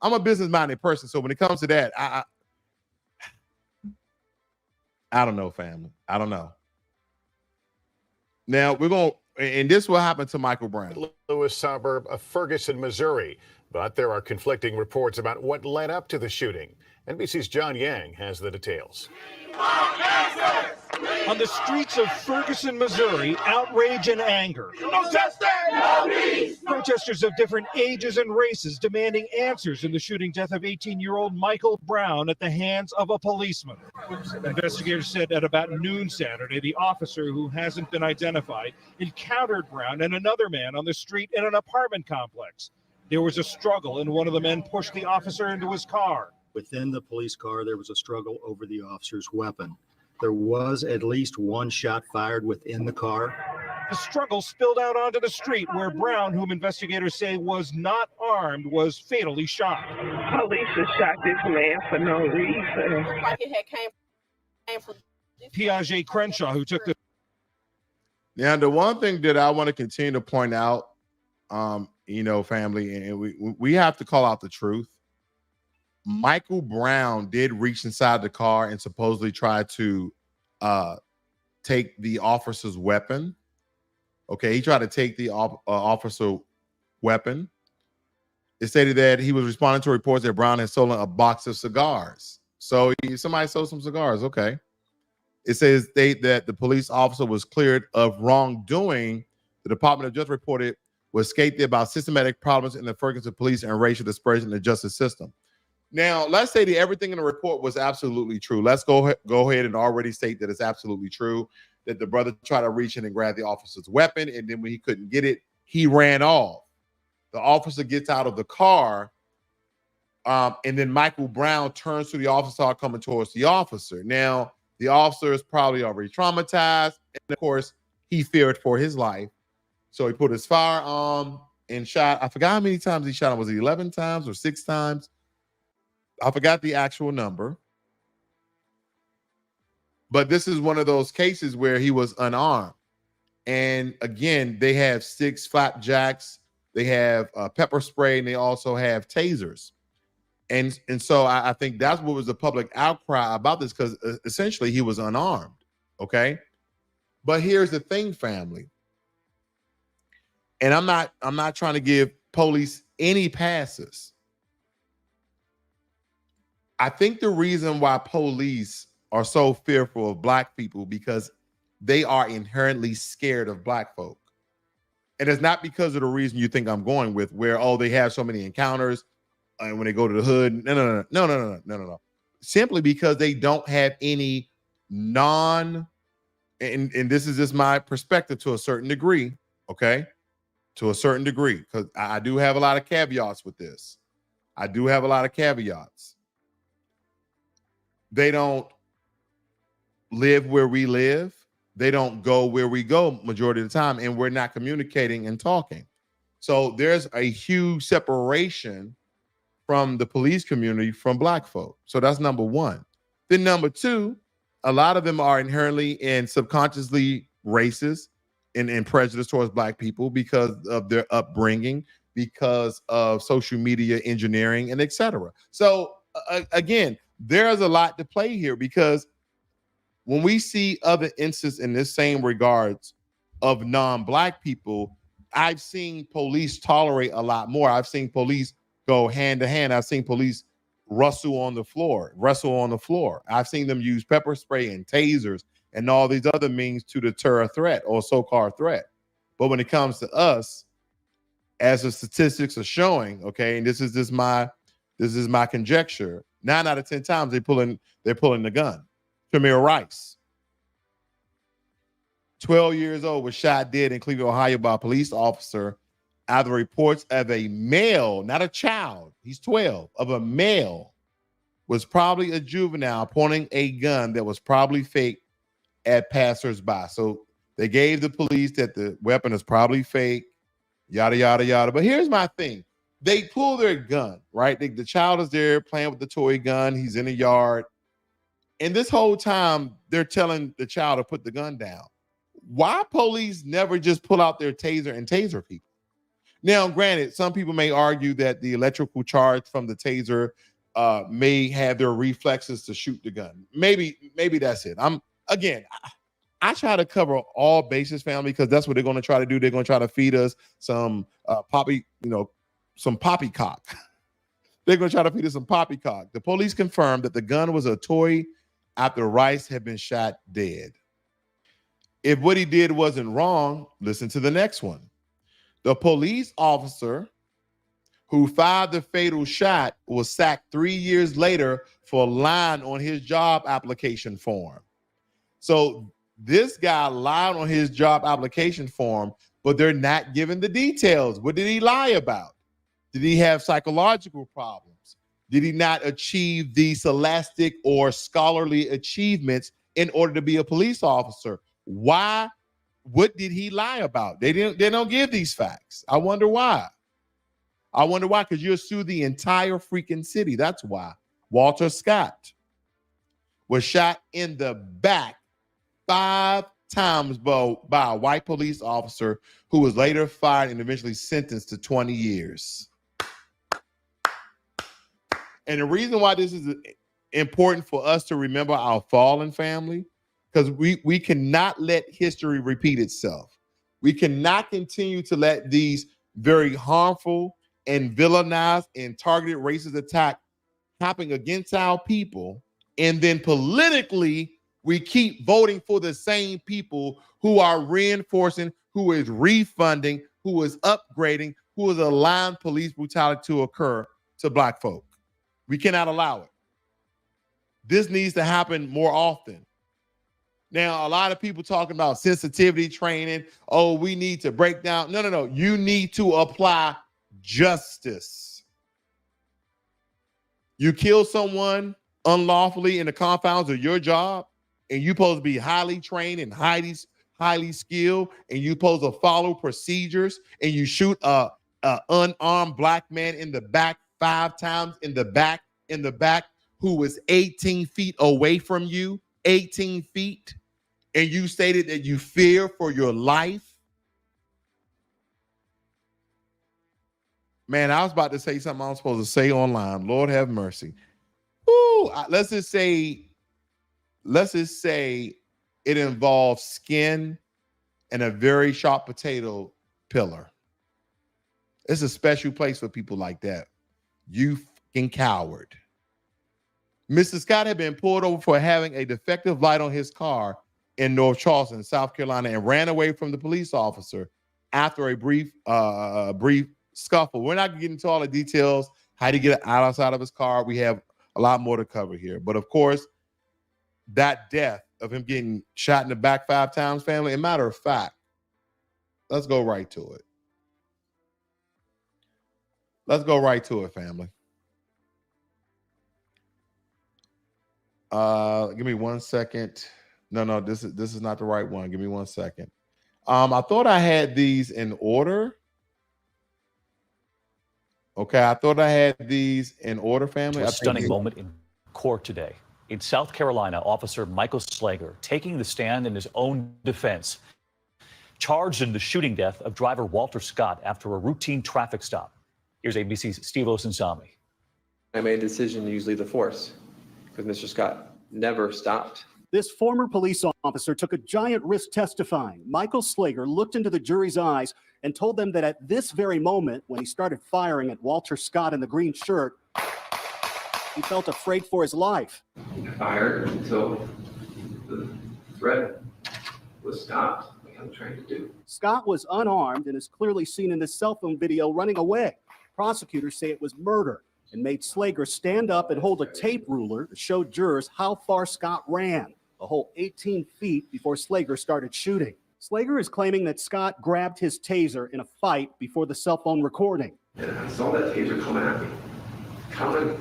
I'm a business-minded person, so when it comes to that, I don't know, family. I don't know. Now and this will happen to Michael Brown. Lewis suburb of Ferguson, Missouri. But there are conflicting reports about what led up to the shooting. NBC's John Yang has the details. On the streets of Ferguson, Missouri, outrage and anger. No justice, no peace. Protesters of different ages and races demanding answers in the shooting death of 18-year-old Michael Brown at the hands of a policeman. Investigators said at about noon Saturday, the officer, who hasn't been identified, encountered Brown and another man on the street in an apartment complex. There was a struggle, and one of the men pushed the officer into his car. Within the police car, there was a struggle over the officer's weapon. There was at least one shot fired within the car. The struggle spilled out onto the street where Brown, whom investigators say was not armed, was fatally shot. Police shot this man for no reason. Piaget Crenshaw, who took the... Now, the one thing that I want to continue to point out, family, and we have to call out the truth. Michael Brown did reach inside the car and supposedly try to take the officer's weapon. Okay, he tried to take the officer weapon. It stated that he was responding to reports that Brown had stolen a box of cigars. So somebody sold some cigars. Okay. It says that the police officer was cleared of wrongdoing. The Department of Justice reported was scathing about systematic problems in the Ferguson police and racial dispersion in the justice system. Now, let's say that everything in the report was absolutely true. Let's go ahead and already state that it's absolutely true, that the brother tried to reach in and grab the officer's weapon, and then when he couldn't get it, he ran off. The officer gets out of the car, and then Michael Brown turns to the officer coming towards the officer. Now, the officer is probably already traumatized, and of course, he feared for his life. So he put his firearm and shot. I forgot how many times he shot him. Was it 11 times or 6 times? I forgot the actual number. But this is one of those cases where he was unarmed. And again, they have sticks, flapjacks, they have pepper spray, and they also have tasers. And so I think that's what was the public outcry about this, because essentially he was unarmed. Okay. But here's the thing, family. And I'm not trying to give police any passes. I think the reason why police are so fearful of black people because they are inherently scared of black folk. And it's not because of the reason you think I'm going with, where, they have so many encounters and when they go to the hood. No. simply because they don't have any and this is just my perspective to a certain degree, okay? To a certain degree, because I do have a lot of caveats with this. I do have a lot of caveats. They don't live where we live. They don't go where we go majority of the time, and we're not communicating and talking. So there's a huge separation from the police community from Black folk. So that's number one. Then number two, a lot of them are inherently and subconsciously racist and prejudiced towards Black people because of their upbringing, because of social media engineering, and etc. So again, there's a lot to play here, because when we see other instances in this same regards of non-Black people, I've seen police tolerate a lot more. I've seen police go hand to hand. I've seen police wrestle on the floor. I've seen them use pepper spray and tasers and all these other means to deter a threat or so-called threat. But when it comes to us, as the statistics are showing, okay, and this is my conjecture, 9 out of 10 times they're pulling the gun. Tamir Rice, 12 years old, was shot dead in Cleveland, Ohio by a police officer after reports of a male, not a child, he's 12, of a male, was probably a juvenile, pointing a gun that was probably fake at passersby. So they gave the police that the weapon is probably fake, yada, yada, yada. But here's my thing. They pull their gun, right? The child is there playing with the toy gun. He's in the yard. And this whole time, they're telling the child to put the gun down. Why police never just pull out their taser and taser people? Now, granted, some people may argue that the electrical charge from the taser may have their reflexes to shoot the gun. Maybe that's it. I try to cover all bases, family, because that's what they're going to try to do. They're going to try to feed us some poppycock. They're going to try to feed us some poppycock. The police confirmed that the gun was a toy after Rice had been shot dead. If what he did wasn't wrong, listen to the next one. The police officer who fired the fatal shot was sacked 3 years later for lying on his job application form. So this guy lied on his job application form, but they're not giving the details. What did he lie about? Did he have psychological problems? Did he not achieve the scholastic or scholarly achievements in order to be a police officer? Why? What did he lie about? They don't give these facts. I wonder why. Because you'll sue the entire freaking city. That's why. Walter Scott was shot in the back 5 times by a white police officer who was later fired and eventually sentenced to 20 years. And the reason why this is important for us to remember our fallen family, because we cannot let history repeat itself. We cannot continue to let these very harmful and villainized and targeted racist attacks happen against our people. And then politically, we keep voting for the same people who are reinforcing, who is refunding, who is upgrading, who is allowing police brutality to occur to Black folk. We cannot allow it. This needs to happen more often. Now, a lot of people talking about sensitivity training. Oh, we need to break down. No. You need to apply justice. You kill someone unlawfully in the confines of your job, and you're supposed to be highly trained and highly skilled, and you're supposed to follow procedures, and you shoot a unarmed Black man in the back 5 times in the back who was 18 feet away from you, 18 feet, and you stated that you fear for your life. Man, I was about to say something I was supposed to say online. Lord have mercy. Ooh, let's just say it involves skin and a very sharp potato pillar. It's a special place for people like that. You fucking coward. Mr. Scott had been pulled over for having a defective light on his car in North Charleston, South Carolina, and ran away from the police officer after a brief scuffle. We're not going to get into all the details, how to get outside of his car. We have A lot more to cover here. But of course, that death of him getting shot in the back 5 times, family, a matter of fact, let's go right to it. Let's go right to it, family. Give me 1 second. No, this is not the right one. Give me 1 second. I thought I had these in order. Okay, I thought I had these in order, family. A stunning moment in court today. In South Carolina, Officer Michael Slager taking the stand in his own defense, charged in the shooting death of driver Walter Scott after a routine traffic stop. Here's ABC's Steve Osunsami. I made a decision to use lethal force because Mr. Scott never stopped. This former police officer took a giant risk testifying. Michael Slager looked into the jury's eyes and told them that at this very moment, when he started firing at Walter Scott in the green shirt, he felt afraid for his life. He fired until the threat was stopped, like I'm trying to do. Scott was unarmed and is clearly seen in this cell phone video running away. Prosecutors say it was murder and made Slager stand up and hold a tape ruler to show jurors how far Scott ran, a whole 18 feet before Slager started shooting. Slager is claiming that Scott grabbed his taser in a fight before the cell phone recording. And I saw that taser coming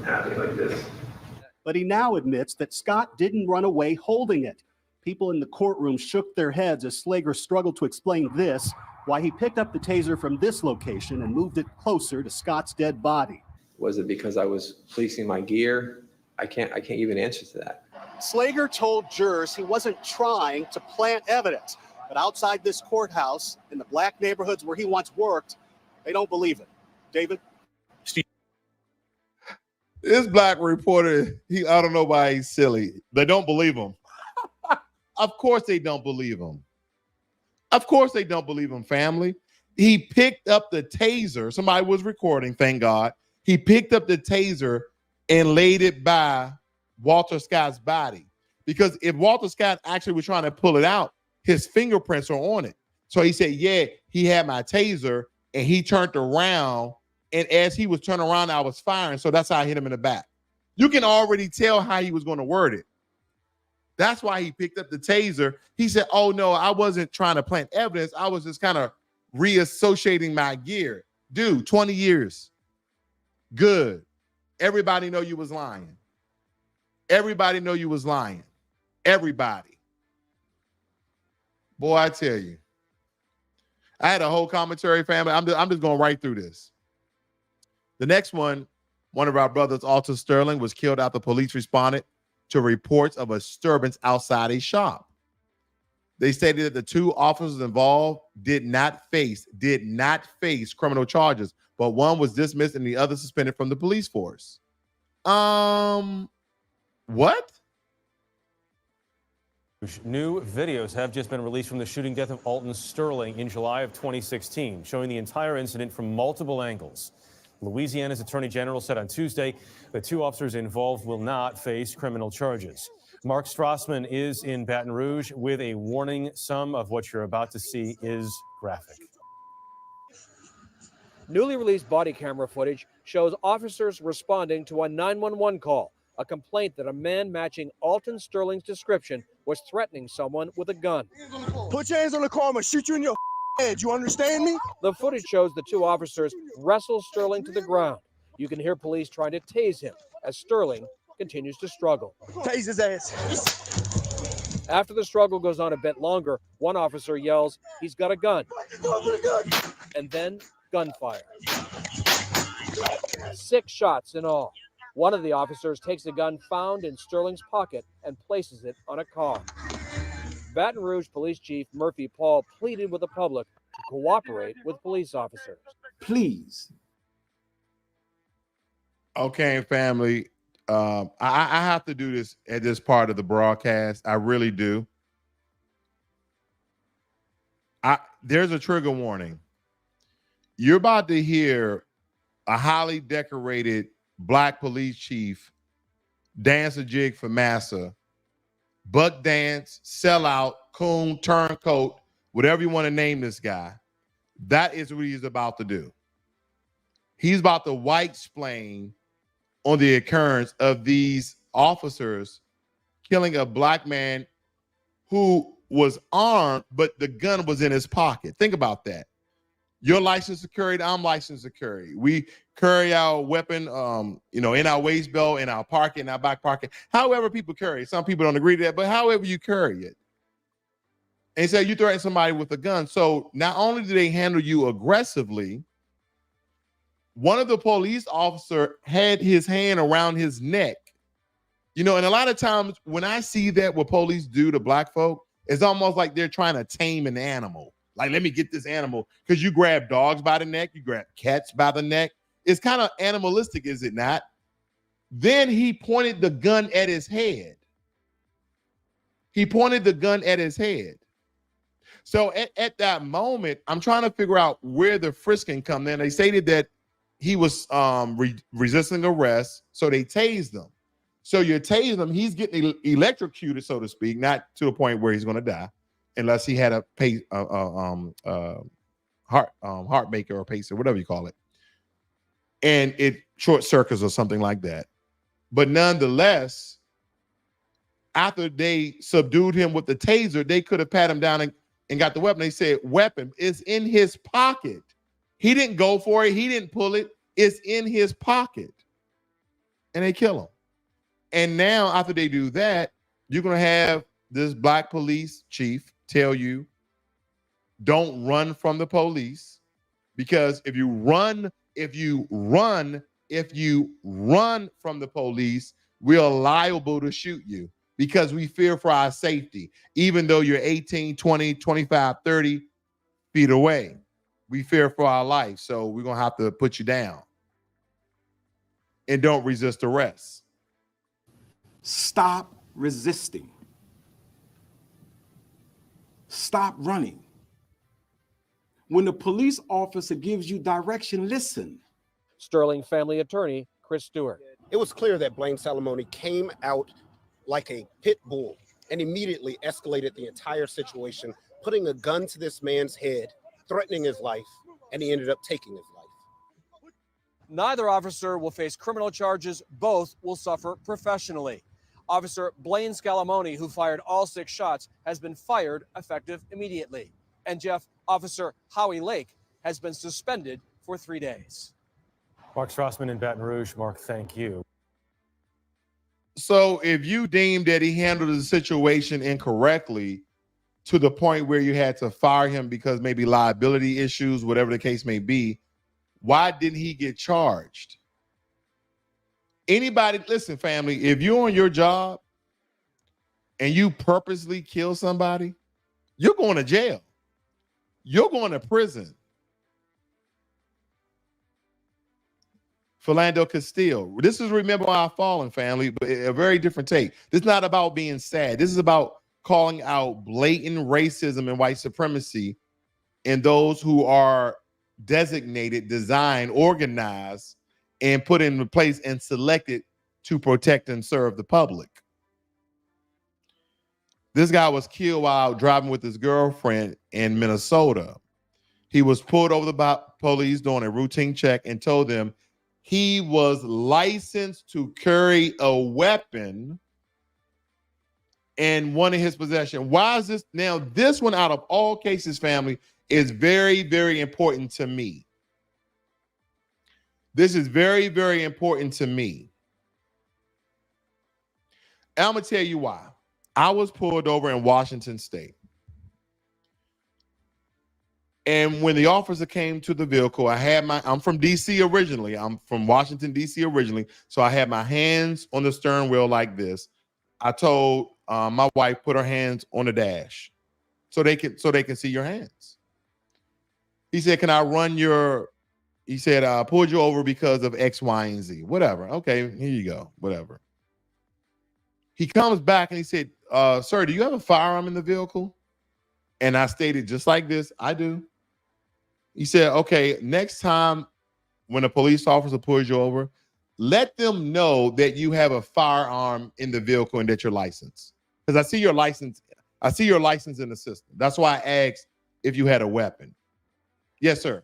at me like this. But he now admits that Scott didn't run away holding it. People in the courtroom shook their heads as Slager struggled to explain this, why he picked up the taser from this location and moved it closer to Scott's dead body. Was it because I was policing my gear? I can't even answer to that. Slager told jurors he wasn't trying to plant evidence, but outside this courthouse, in the black neighborhoods where he once worked, they don't believe it. David? This black reporter, I don't know why he's silly. They don't believe him. Of course they don't believe him. Of course they don't believe him, family. He picked up the taser. Somebody was recording, thank God. He picked up the taser and laid it by Walter Scott's body. Because if Walter Scott actually was trying to pull it out, his fingerprints are on it. So he said, yeah, he had my taser, and he turned around, and as he was turning around, I was firing. So that's how I hit him in the back. You can already tell how he was going to word it. That's why he picked up the taser. He said, oh, no, I wasn't trying to plant evidence. I was just kind of reassociating my gear. Dude, 20 years. Good. Everybody know you was lying. Everybody know you was lying. Everybody. Boy, I tell you. I had a whole commentary, family. I'm just going right through this. The next one of our brothers, Alton Sterling, was killed after police responded to reports of a disturbance outside a shop. They stated that the 2 officers involved did not face criminal charges, but one was dismissed and the other suspended from the police force. What? New videos have just been released from the shooting death of Alton Sterling in July of 2016, showing the entire incident from multiple angles. Louisiana's Attorney General said on Tuesday the 2 officers involved will not face criminal charges. Mark Strassman is in Baton Rouge with a warning. Some of what you're about to see is graphic. Newly released body camera footage shows officers responding to a 911 call, a complaint that a man matching Alton Sterling's description was threatening someone with a gun. Put your hands on the car, I'm gonna shoot you in your head. You understand me? The footage shows the 2 officers wrestle Sterling to the ground. You can hear police trying to tase him as Sterling continues to struggle. Tase his ass. After the struggle goes on a bit longer, one officer yells, "He's got a gun." And then gunfire. 6 shots in all. One of the officers takes the gun found in Sterling's pocket and places it on a car. Baton Rouge Police Chief Murphy Paul pleaded with the public to cooperate with police officers. Please. Okay, family. I have to do this at this part of the broadcast. I really do. There's a trigger warning. You're about to hear a highly decorated Black police chief dance a jig for massa, buck dance, sellout, coon, turncoat, whatever you want to name this guy. That is what he's about to do. He's about to white-splain on the occurrence of these officers killing a black man who was armed, but the gun was in his pocket. Think about that. You're licensed to carry, I'm licensed to carry. We carry our weapon, in our waist belt, in our pocket, in our back pocket. However people carry it. Some people don't agree to that, but however you carry it. And so you threaten somebody with a gun. So not only do they handle you aggressively, one of the police officer had his hand around his neck. And a lot of times when I see that what police do to black folk, it's almost like they're trying to tame an animal. Like, let me get this animal, because you grab dogs by the neck, you grab cats by the neck. It's kind of animalistic, is it not? Then he pointed the gun at his head. So at that moment, I'm trying to figure out where the frisking come in. They stated that he was resisting arrest, so they tased him. So you tase him, he's getting electrocuted, so to speak, not to the point where he's going to die, unless he had a heart maker or pacer, whatever you call it, and it short circuits or something like that. But nonetheless, after they subdued him with the taser, they could have pat him down and got the weapon. They said weapon is in his pocket. He didn't go for it. He didn't pull it. It's in his pocket. And they kill him. And now after they do that, you're going to have this black police chief tell you, don't run from the police, because if you run from the police, we're liable to shoot you because we fear for our safety. Even though you're 18, 20, 25, 30 feet away, we fear for our life. So we're going to have to put you down. And don't resist arrest. Stop resisting. Stop running. When the police officer gives you direction, listen. Sterling family attorney Chris Stewart. It was clear that Blaine Salamone came out like a pit bull and immediately escalated the entire situation, putting a gun to this man's head, threatening his life, and he ended up taking his life. Neither officer will face criminal charges. Both will suffer professionally. Officer Blaine Salamone, who fired all 6 shots, has been fired effective immediately. And Officer Howie Lake has been suspended for 3 days. Mark Strassman in Baton Rouge. Mark, thank you. So if you deem that he handled the situation incorrectly to the point where you had to fire him because maybe liability issues, whatever the case may be, why didn't he get charged? Anybody, listen, family, if you're on your job and you purposely kill somebody, you're going to jail. You're going to prison. Philando Castile. This is Remember Our Fallen, family, but a very different take. This is not about being sad. This is about calling out blatant racism and white supremacy in those who are designated, designed, organized, and put in place and selected to protect and serve the public. This guy was killed while driving with his girlfriend in Minnesota. He was pulled over by police during a routine check and told them he was licensed to carry a weapon in one of his possession. Why is this? Now, this one out of all cases, family, is very, very important to me. This is very, very important to me. I'm going to tell you why. I was pulled over in Washington State. And when the officer came to the vehicle, I'm from DC originally. I'm from Washington, DC originally. So I had my hands on the steering wheel like this. I told my wife, put her hands on the dash so they can see your hands. He said, can I run your, he said, I pulled you over because of X, Y, and Z. Whatever. Okay, here you go. Whatever. He comes back and he said, sir, do you have a firearm in the vehicle? And I stated just like this, I do. He said, okay, next time when a police officer pulls you over, let them know that you have a firearm in the vehicle and that you're licensed. Because I see your license in the system. That's why I asked if you had a weapon. Yes, sir.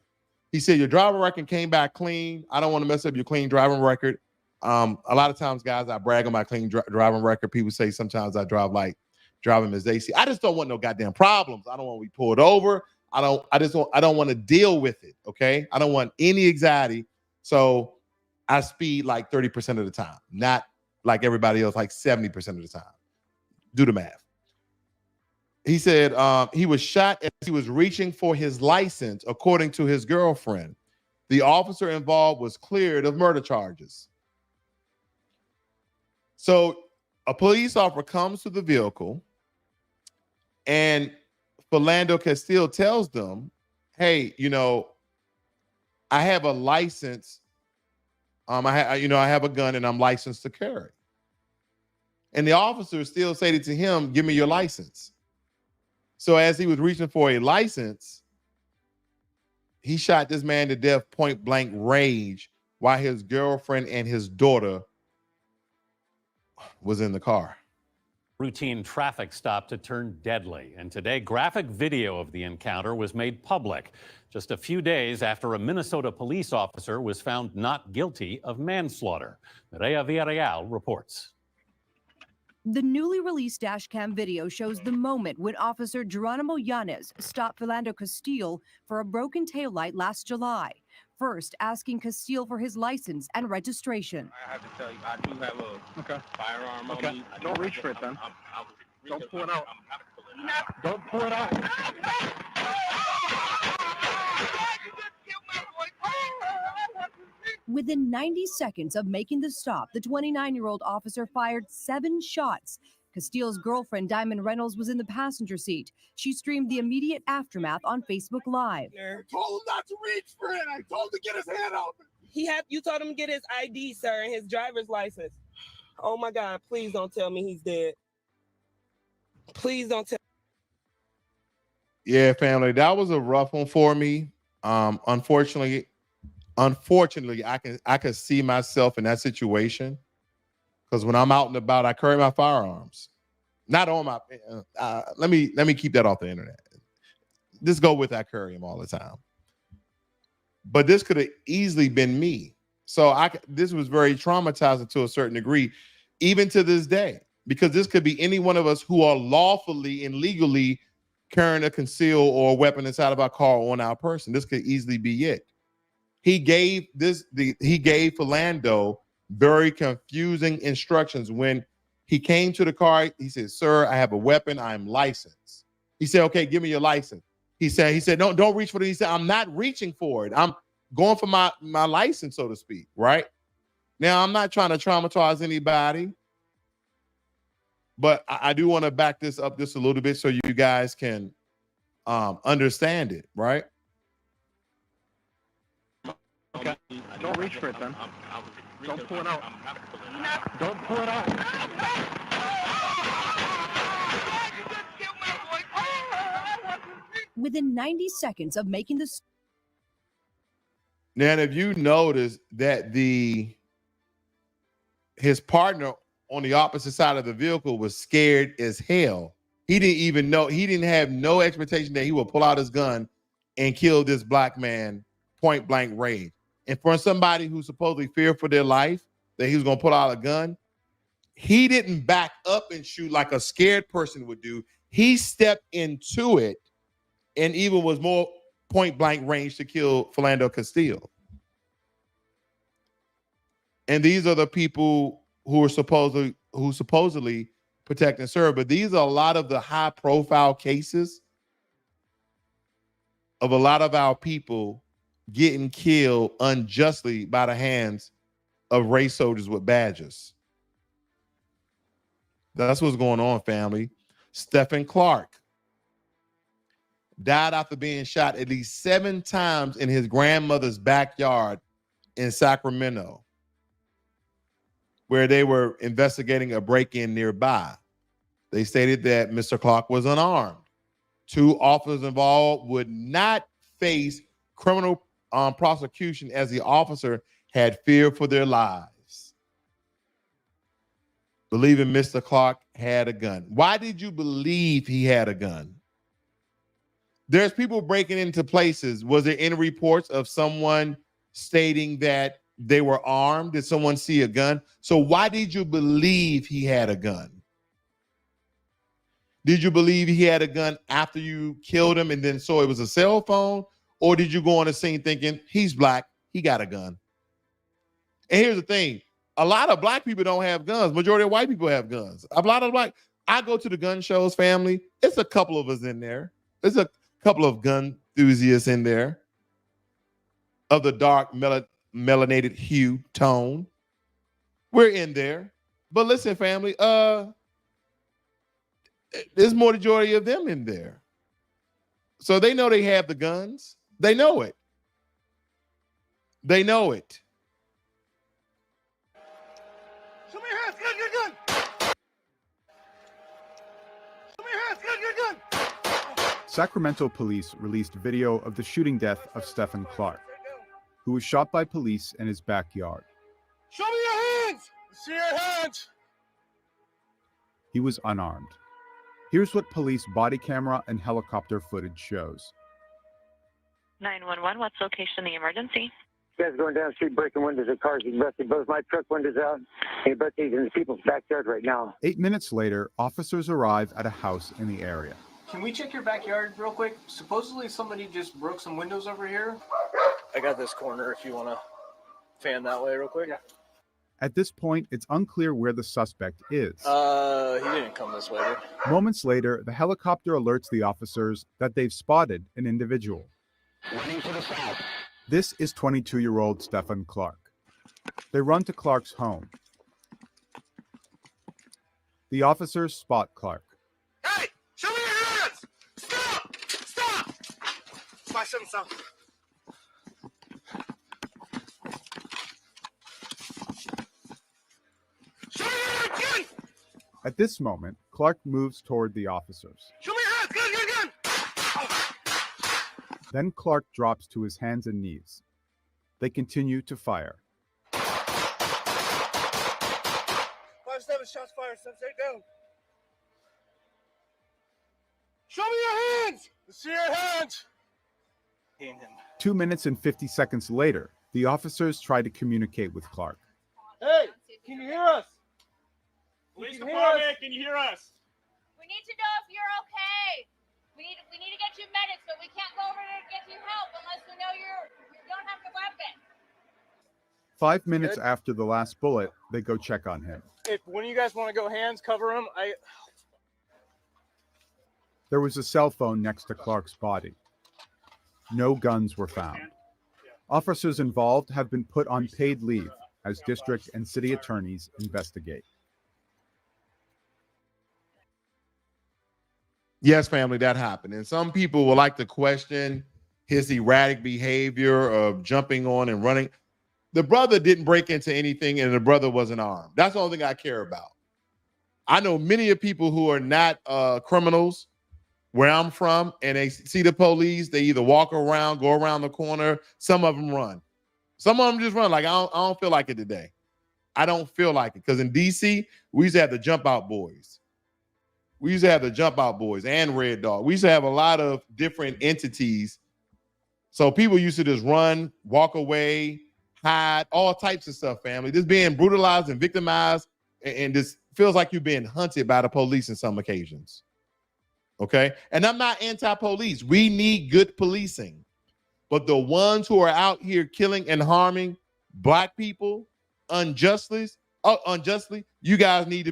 He said, your driver record came back clean. I don't want to mess up your clean driving record. A lot of times, guys, I brag on my clean driving record. People say sometimes I drive like driving Ms. Daisy. I just don't want no goddamn problems. I don't want to be pulled over. I don't want to deal with it. Okay. I don't want any anxiety. So I speed like 30% of the time, not like everybody else, like 70% of the time. Do the math. He said he was shot as he was reaching for his license, according to his girlfriend. The officer involved was cleared of murder charges. So a police officer comes to the vehicle, and Philando Castile tells them, hey, you know, I have a license. I have a gun and I'm licensed to carry. And the officer still said to him, give me your license. So as he was reaching for a license, he shot this man to death, point blank range, while his girlfriend and his daughter was in the car. Routine traffic stop to turn deadly. And today, graphic video of the encounter was made public just a few days after a Minnesota police officer was found not guilty of manslaughter. Mireya Villarreal reports. The newly released dashcam video shows the moment when Officer Geronimo Yanez stopped Philando Castile for a broken taillight last July, first asking Castile for his license and registration. I have to tell you, I do have a firearm on me. Don't reach for it then. Don't pull it out. Don't pull it out. Within 90 seconds of making the stop, the 29-year-old officer fired 7 shots. Castile's girlfriend, Diamond Reynolds, was in the passenger seat. She streamed the immediate aftermath on Facebook Live. I told him not to reach for it. I told him to get his hand out. You told him to get his ID, sir, and his driver's license. Oh my God, please don't tell me he's dead. Please don't tell. Yeah, family, that was a rough one for me. Unfortunately, I can see myself in that situation, because when I'm out and about, I carry my firearms. Not on my. Let me keep that off the internet. Just go with I carry them all the time. But this could have easily been me. So this was very traumatizing to a certain degree, even to this day, because this could be any one of us who are lawfully and legally carrying a concealed or a weapon inside of our car or on our person. This could easily be it. He gave Philando very confusing instructions. When he came to the car, he said, "Sir, I have a weapon. I'm licensed." He said, "Okay, give me your license." He said, don't reach for it. He said, "I'm not reaching for it. I'm going for my license, so to speak." Right? Now, I'm not trying to traumatize anybody, but I do want to back this up just a little bit so you guys can understand it, right? Okay. Don't reach for it then. Don't pull it out. Don't pull it out. Within 90 seconds of making the Now, if you notice that his partner on the opposite side of the vehicle was scared as hell. He didn't even know. He didn't have no expectation that he would pull out his gun and kill this black man point blank range. And for somebody who's supposedly feared for their life that he was going to pull out a gun, he didn't back up and shoot like a scared person would do. He stepped into it and even was more point blank range to kill Philando Castile. And these are the people who are supposedly protect and serve. But these are a lot of the high profile cases of a lot of our people getting killed unjustly by the hands of race soldiers with badges. That's what's going on, family. Stephon Clark died after being shot at least 7 times in his grandmother's backyard in Sacramento, where they were investigating a break-in nearby. They stated that Mr. Clark was unarmed. 2 officers involved would not face criminal prosecution as the officer had fear for their lives, believing Mr. Clark had a gun. Why did you believe he had a gun? There's people breaking into places. Was there any reports of someone stating that They were armed. Did someone see a gun? So why did you believe he had a gun? Did you believe he had a gun after you killed him and then saw it was a cell phone? Or did you go on the scene thinking he's black, he got a gun? And here's the thing. A lot of black people don't have guns. Majority of white people have guns. A lot of black, I go to the gun shows, family. It's a couple of us in there. There's a couple of gun enthusiasts in there of the dark melanated hue tone. We're in there. But listen, family, there's more majority of them in there. So they know they have the guns. They know it. They know it. Show me your hands. Gun. Show me your hands. Gun. Sacramento police released video of the shooting death of Stephon Clark, who was shot by police in his backyard. Show me your hands. See your hands. He was unarmed. Here's what police body camera and helicopter footage shows. 911, what's location of the emergency? You guys going down the street breaking windows of cars. You busted both my truck windows out. You busted these in the people's backyard right now. 8 minutes later, officers arrive at a house in the area. Can we check your backyard real quick? Supposedly somebody just broke some windows over here. I got this corner if you want to fan that way real quick. Yeah. At this point, it's unclear where the suspect is. He didn't come this way. Moments later, the helicopter alerts the officers that they've spotted an individual. This is 22-year-old Stephon Clark. They run to Clark's home. The officers spot Clark. Hey, show me your hands. Stop. 577. Show me your hands. Gun. At this moment, Clark moves toward the officers. Show me your hands. Gun. Then Clark drops to his hands and knees. They continue to fire. 5-7 shots fired. Stay down. Show me your hands. See your hands. 2 minutes and 50 seconds later, the officers try to communicate with Clark. Hey, can you hear us? Police department, can you hear us? We need to know if you're okay. We need to get you medics, but we can't go over there to get you help unless we know you don't have the weapon. 5 minutes after the last bullet, they go check on him. If one of you guys want to go hands, cover him. There was a cell phone next to Clark's body. No guns were found. Officers involved have been put on paid leave as district and city attorneys investigate. Yes, family, that happened. And some people will like to question his erratic behavior of jumping on and running. The brother didn't break into anything and the brother wasn't armed. That's the only thing I care about. I know many of people who are not criminals where I'm from, and they see the police, they either walk around, go around the corner. Some of them run. Some of them just run. Like, I don't feel like it today. I don't feel like it. Because in D.C., we used to have the jump out boys. We used to have the jump out boys and Red Dog. We used to have a lot of different entities. So people used to just run, walk away, hide, all types of stuff, family. This being brutalized and victimized, and this feels like you're being hunted by the police in some occasions. Okay? And I'm not anti-police. We need good policing. But the ones who are out here killing and harming Black people unjustly, you guys need to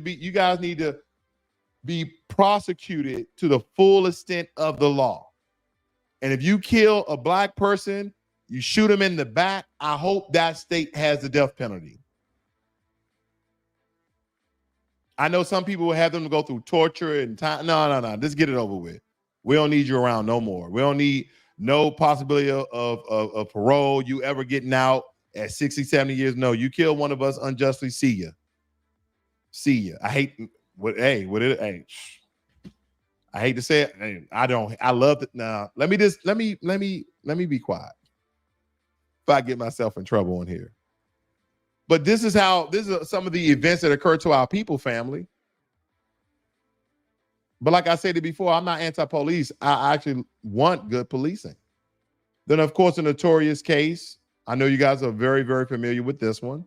be prosecuted to the full extent of the law. And if you kill a Black person, you shoot him in the back, I hope that state has the death penalty. I know some people will have them to go through torture and time. No. Just get it over with. We don't need you around no more. We don't need no possibility of parole, you ever getting out at 60, 70 years. No, you kill one of us unjustly, see ya. See ya. I hate I hate to say it. I love it. Now, let me be quiet if I get myself in trouble in here. But this is some of the events that occur to our people, family. But like I said before, I'm not anti-police. I actually want good policing. Then, of course, a notorious case I know you guys are very, very familiar with this one,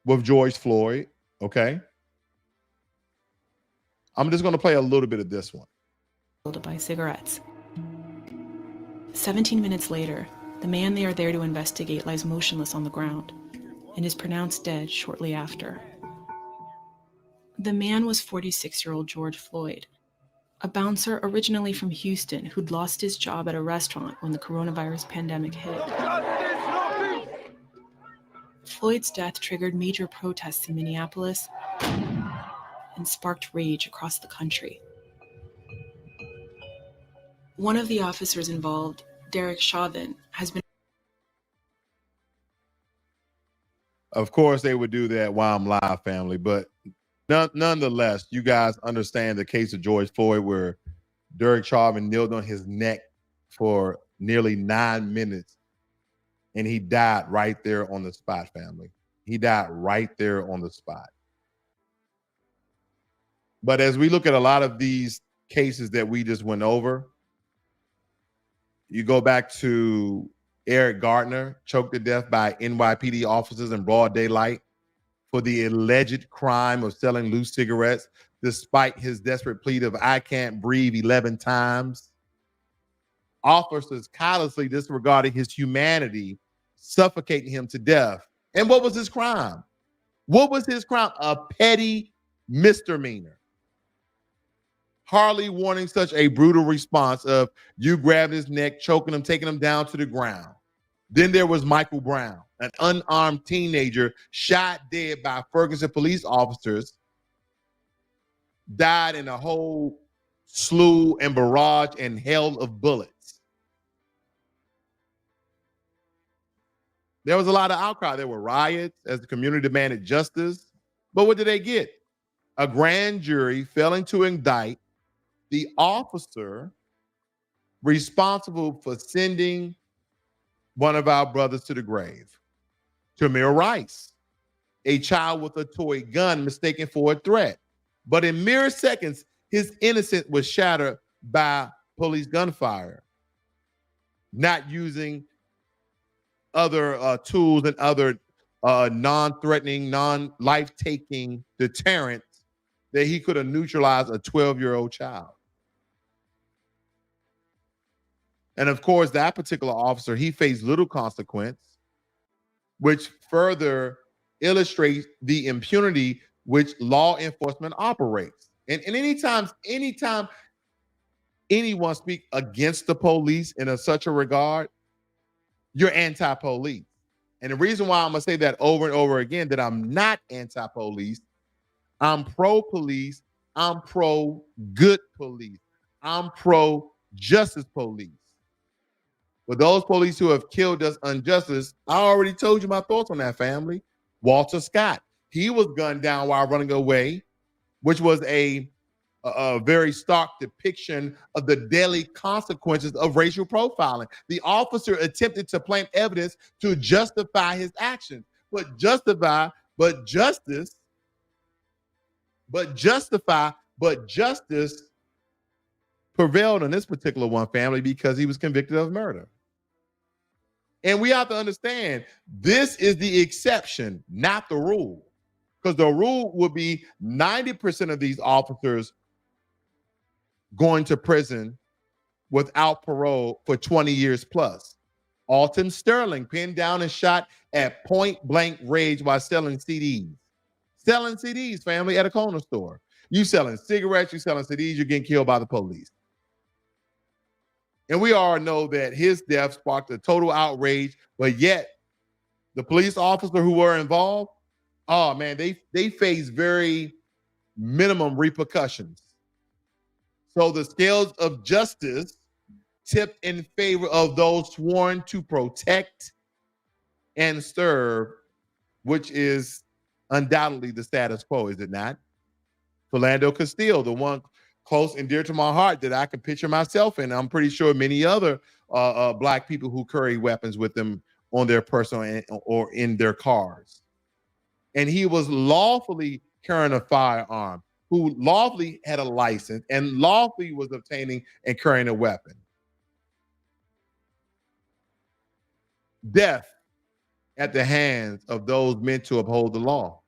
with George Floyd, okay? I'm just going to play a little bit of this one. To buy cigarettes. 17 minutes later, the man they are there to investigate lies motionless on the ground and is pronounced dead shortly after. The man was 46-year-old George Floyd, a bouncer originally from Houston who'd lost his job at a restaurant when the coronavirus pandemic hit. Floyd's death triggered major protests in Minneapolis and sparked rage across the country. One of the officers involved, Derek Chauvin, has been... Of course, they would do that while I'm live, family, but nonetheless, you guys understand the case of George Floyd where Derek Chauvin kneeled on his neck for nearly 9 minutes, and he died right there on the spot, family. He died right there on the spot. But as we look at a lot of these cases that we just went over, you go back to Eric Garner, choked to death by NYPD officers in broad daylight for the alleged crime of selling loose cigarettes, despite his desperate plea of "I can't breathe" 11 times. Officers callously disregarding his humanity, suffocating him to death. And what was his crime? What was his crime? A petty misdemeanor. Hardly warning such a brutal response of you grabbing his neck, choking him, taking him down to the ground. Then there was Michael Brown, an unarmed teenager shot dead by Ferguson police officers, died in a whole slew and barrage and hail of bullets. There was a lot of outcry. There were riots as the community demanded justice. But what did they get? A grand jury failing to indict the officer responsible for sending one of our brothers to the grave, Tamir Rice, a child with a toy gun mistaken for a threat. But in mere seconds, his innocence was shattered by police gunfire, not using other tools and other non-threatening, non-life-taking deterrents that he could have neutralized a 12-year-old child. And of course, that particular officer, he faced little consequence, which further illustrates the impunity which law enforcement operates. And anytime anyone speaks against the police in such a regard, you're anti-police. And the reason why I'm going to say that over and over again, that I'm not anti-police, I'm pro-police, I'm pro-good police, I'm pro-justice police. For those police who have killed us unjustly, I already told you my thoughts on that, family. Walter Scott, he was gunned down while running away, which was a very stark depiction of the deadly consequences of racial profiling. The officer attempted to plant evidence to justify his actions, but justice prevailed on this particular one, family, because he was convicted of murder. And we have to understand this is the exception, not the rule. Because the rule would be 90% of these officers going to prison without parole for 20 years plus. Alton Sterling pinned down and shot at point blank range while selling CDs. Selling CDs, family, at a corner store. You selling cigarettes, you selling CDs, you're getting killed by the police. And we all know that his death sparked a total outrage, but yet the police officer who were involved, oh man, they face very minimum repercussions. So the scales of justice tipped in favor of those sworn to protect and serve, which is undoubtedly the status quo, is it not? Philando Castile, the one close and dear to my heart that I can picture myself in. I'm pretty sure many other Black people who carry weapons with them on their person or in their cars. And he was lawfully carrying a firearm, who lawfully had a license and lawfully was obtaining and carrying a weapon. Death at the hands of those meant to uphold the law.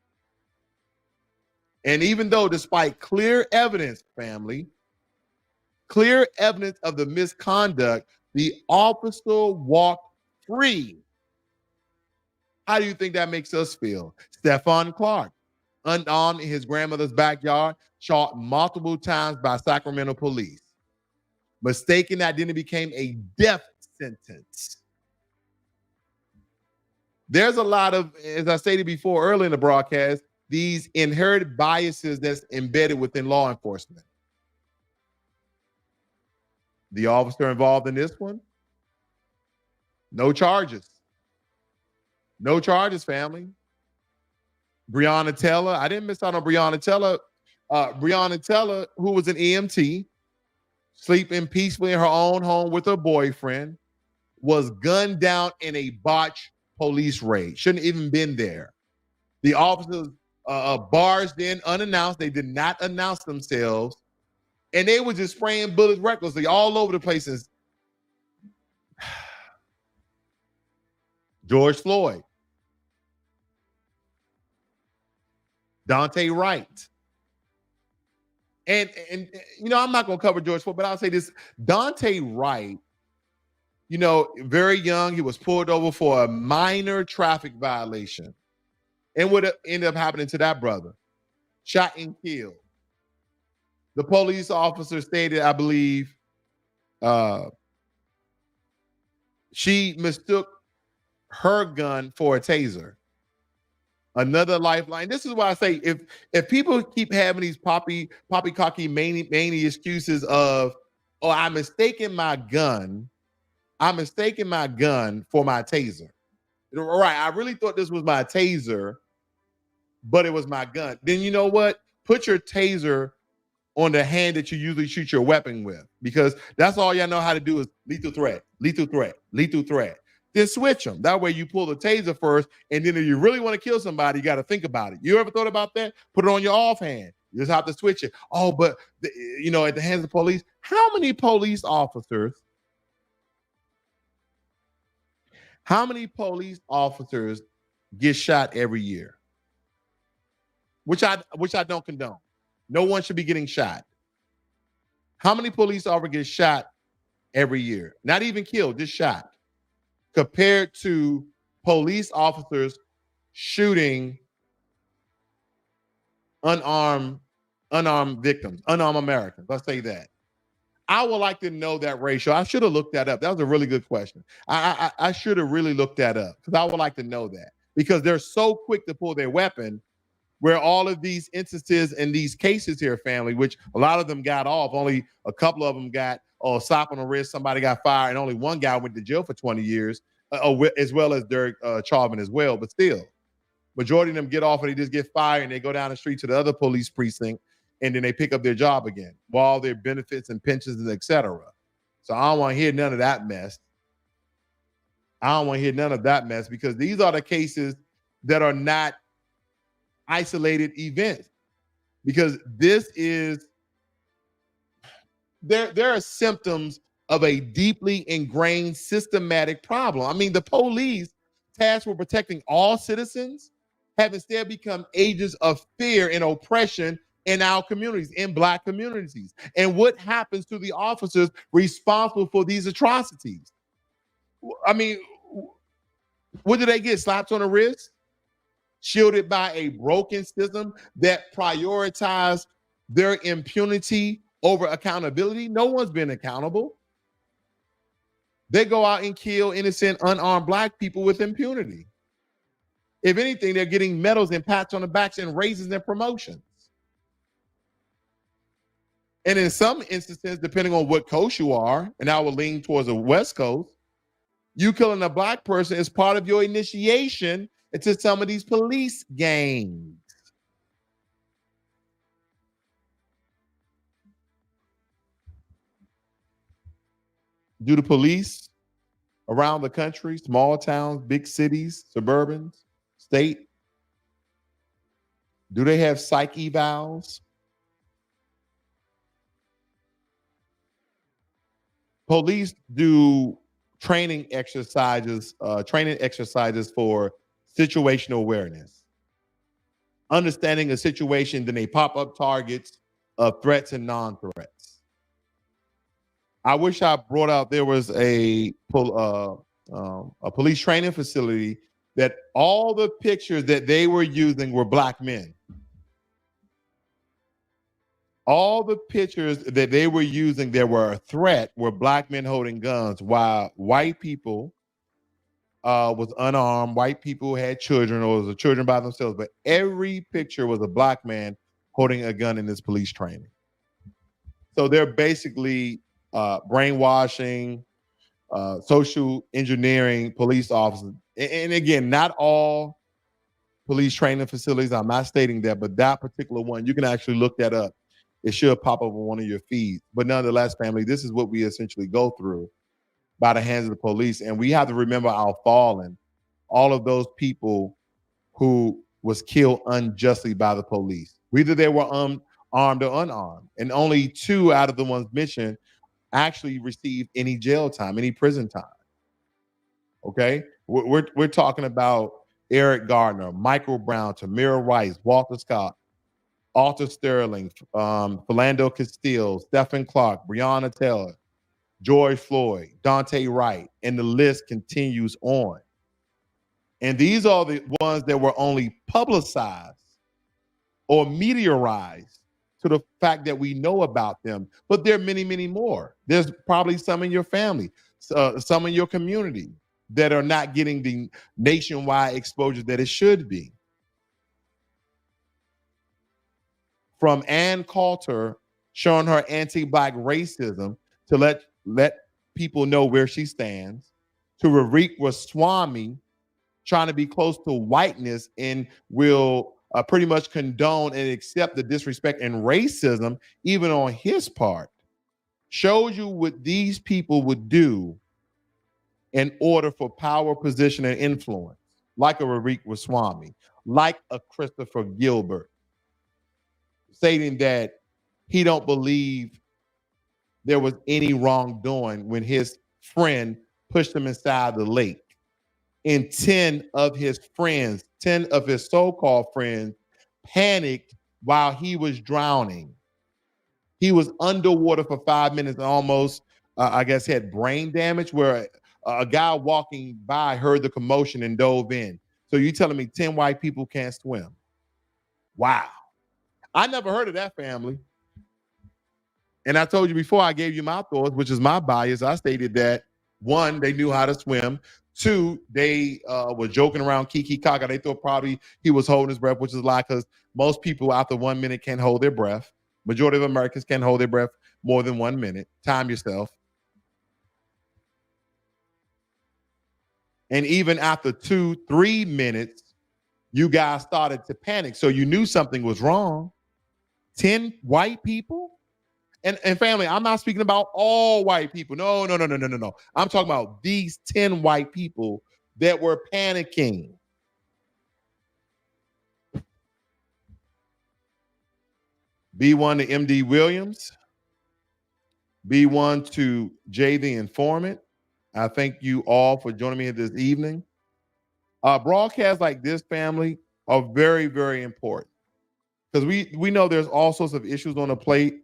And even though, despite clear evidence, family, clear evidence of the misconduct, the officer walked free. How do you think that makes us feel? Stephon Clark, unarmed in his grandmother's backyard, shot multiple times by Sacramento police. Mistaken identity became a death sentence. There's a lot of, as I stated before earlier in the broadcast, these inherited biases that's embedded within law enforcement. The officer involved in this one, no charges. No charges, family. Breonna Taylor, I didn't miss out on Breonna Taylor. Breonna Taylor, who was an EMT, sleeping peacefully in her own home with her boyfriend, was gunned down in a botched police raid. Shouldn't even been there. The officers barged in unannounced. They did not announce themselves. And they were just spraying bullets recklessly all over the places. George Floyd. Daunte Wright. And you know, I'm not going to cover George Floyd, but I'll say this. Daunte Wright, you know, very young, he was pulled over for a minor traffic violation. And what ended up happening to that brother? Shot and killed. The police officer stated, I believe, she mistook her gun for a taser. Another lifeline. This is why I say, if people keep having these poppycocky many excuses of, oh, I'm mistaking my gun for my taser. Right, I really thought this was my taser, but it was my gun. Then you know what? Put your taser on the hand that you usually shoot your weapon with, because that's all y'all know how to do is lethal threat, lethal threat, lethal threat. Then switch them. That way you pull the taser first, and then if you really want to kill somebody, you got to think about it. You ever thought about that? Put it on your offhand. You just have to switch it. Oh, but you know, at the hands of police, how many police officers get shot every year? Which I don't condone. No one should be getting shot. How many police officers get shot every year? Not even killed, just shot. Compared to police officers shooting unarmed victims, unarmed Americans. Let's say that. I would like to know that ratio. I should have looked that up. That was a really good question. I should have really looked that up, because I would like to know that, because they're so quick to pull their weapon, where all of these instances and these cases here, family, which a lot of them got off, only a couple of them got a slap on the wrist, somebody got fired, and only one guy went to jail for 20 years, as well as Derek Chauvin as well. But still, majority of them get off and they just get fired, and they go down the street to the other police precinct, and then they pick up their job again, while all their benefits and pensions and etc. So I don't want to hear none of that mess. Because these are the cases that are not isolated events, because this is there are symptoms of a deeply ingrained systematic problem. I mean, the police, tasked with protecting all citizens, have instead become agents of fear and oppression in our communities, in Black communities. And what happens to the officers responsible for these atrocities? I mean, what do they get? Slaps on the wrist? Shielded by a broken system that prioritizes their impunity over accountability? No one's been accountable. They go out and kill innocent, unarmed Black people with impunity. If anything, they're getting medals and pats on the backs and raises and promotions. And in some instances, depending on what coast you are, and I will lean towards the West Coast, you killing a Black person is part of your initiation into some of these police gangs. Do the police around the country, small towns, big cities, suburbans, state, do they have psych evals? Police do training exercises for situational awareness, understanding a situation, then they pop up targets of threats and non-threats. I wish I brought out, there was a police training facility that all the pictures that they were using were black men. All the pictures that they were using that were a threat were black men holding guns, while white people was unarmed. White people had children, or was the children by themselves, but every picture was a black man holding a gun in this police training. So they're basically brainwashing, social engineering police officers. And again, not all police training facilities, I'm not stating that, but that particular one, you can actually look that up. It should pop up on one of your feeds. But nonetheless, family, this is what we essentially go through by the hands of the police. And we have to remember our fallen, all of those people who was killed unjustly by the police. Whether they were armed or unarmed. And only 2 out of the ones mentioned actually received any jail time, any prison time. Okay? We're talking about Eric Garner, Michael Brown, Tamir Rice, Walter Scott, Alton Sterling, Philando Castile, Stephon Clark, Breonna Taylor, George Floyd, Daunte Wright, and the list continues on. And these are the ones that were only publicized or meteorized to the fact that we know about them. But there are many, many more. There's probably some in your family, some in your community that are not getting the nationwide exposure that it should be. From Ann Coulter showing her anti-Black racism to let people know where she stands, to Eric Ramaswamy trying to be close to whiteness and will pretty much condone and accept the disrespect and racism even on his part, shows you what these people would do in order for power, position, and influence, like a Eric Ramaswamy, like a Christopher Gilbert, stating that he don't believe there was any wrongdoing when his friend pushed him inside the lake. And 10 of his friends, 10 of his so-called friends, panicked while he was drowning. He was underwater for 5 minutes and almost, I guess, had brain damage, where a guy walking by heard the commotion and dove in. So you telling me 10 white people can't swim? Wow. I never heard of that, family. And I told you before, I gave you my thoughts, which is my bias. I stated that, 1, they knew how to swim. 2, they were joking around, kiki kaka. They thought probably he was holding his breath, which is a lie, because most people after 1 minute can't hold their breath. Majority of Americans can't hold their breath more than 1 minute. Time yourself. And even after 2-3 minutes, you guys started to panic. So you knew something was wrong. 10 white people? And family, I'm not speaking about all white people. No. I'm talking about these 10 white people that were panicking. B1 to MD Williams. B1 to Jay the Informant. I thank you all for joining me this evening. Broadcasts like this, family, are very, very important, because we know there's all sorts of issues on the plate,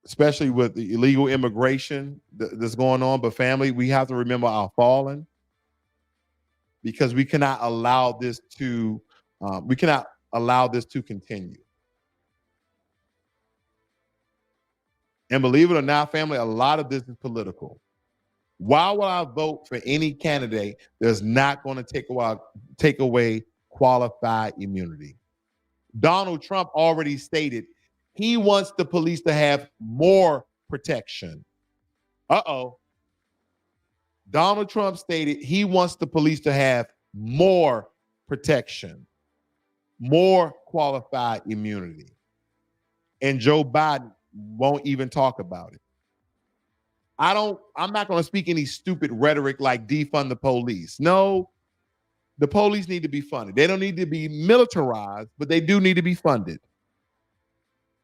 especially with the illegal immigration that's going on. But family, we have to remember our fallen, because we cannot allow this to continue. And believe it or not, family, a lot of this is political. Why would I vote for any candidate that's not going to take away qualified immunity? Donald Trump already stated he wants the police to have more protection. Donald Trump stated he wants the police to have more protection, more qualified immunity. And Joe Biden won't even talk about it. I'm not going to speak any stupid rhetoric like defund the police. No, the police need to be funded. They don't need to be militarized, but they do need to be funded.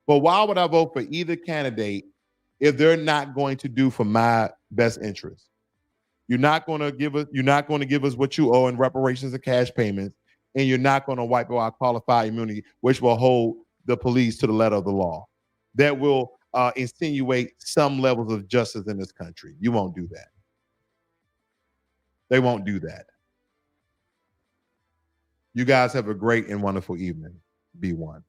But why would I vote for either candidate if they're not going to do for my best interest. You're not going to give us what you owe in reparations and cash payments, and you're not going to wipe out qualified immunity, which will hold the police to the letter of the law. That will insinuate some levels of justice in this country. You won't do that. They won't do that. You guys have a great and wonderful evening. Be one.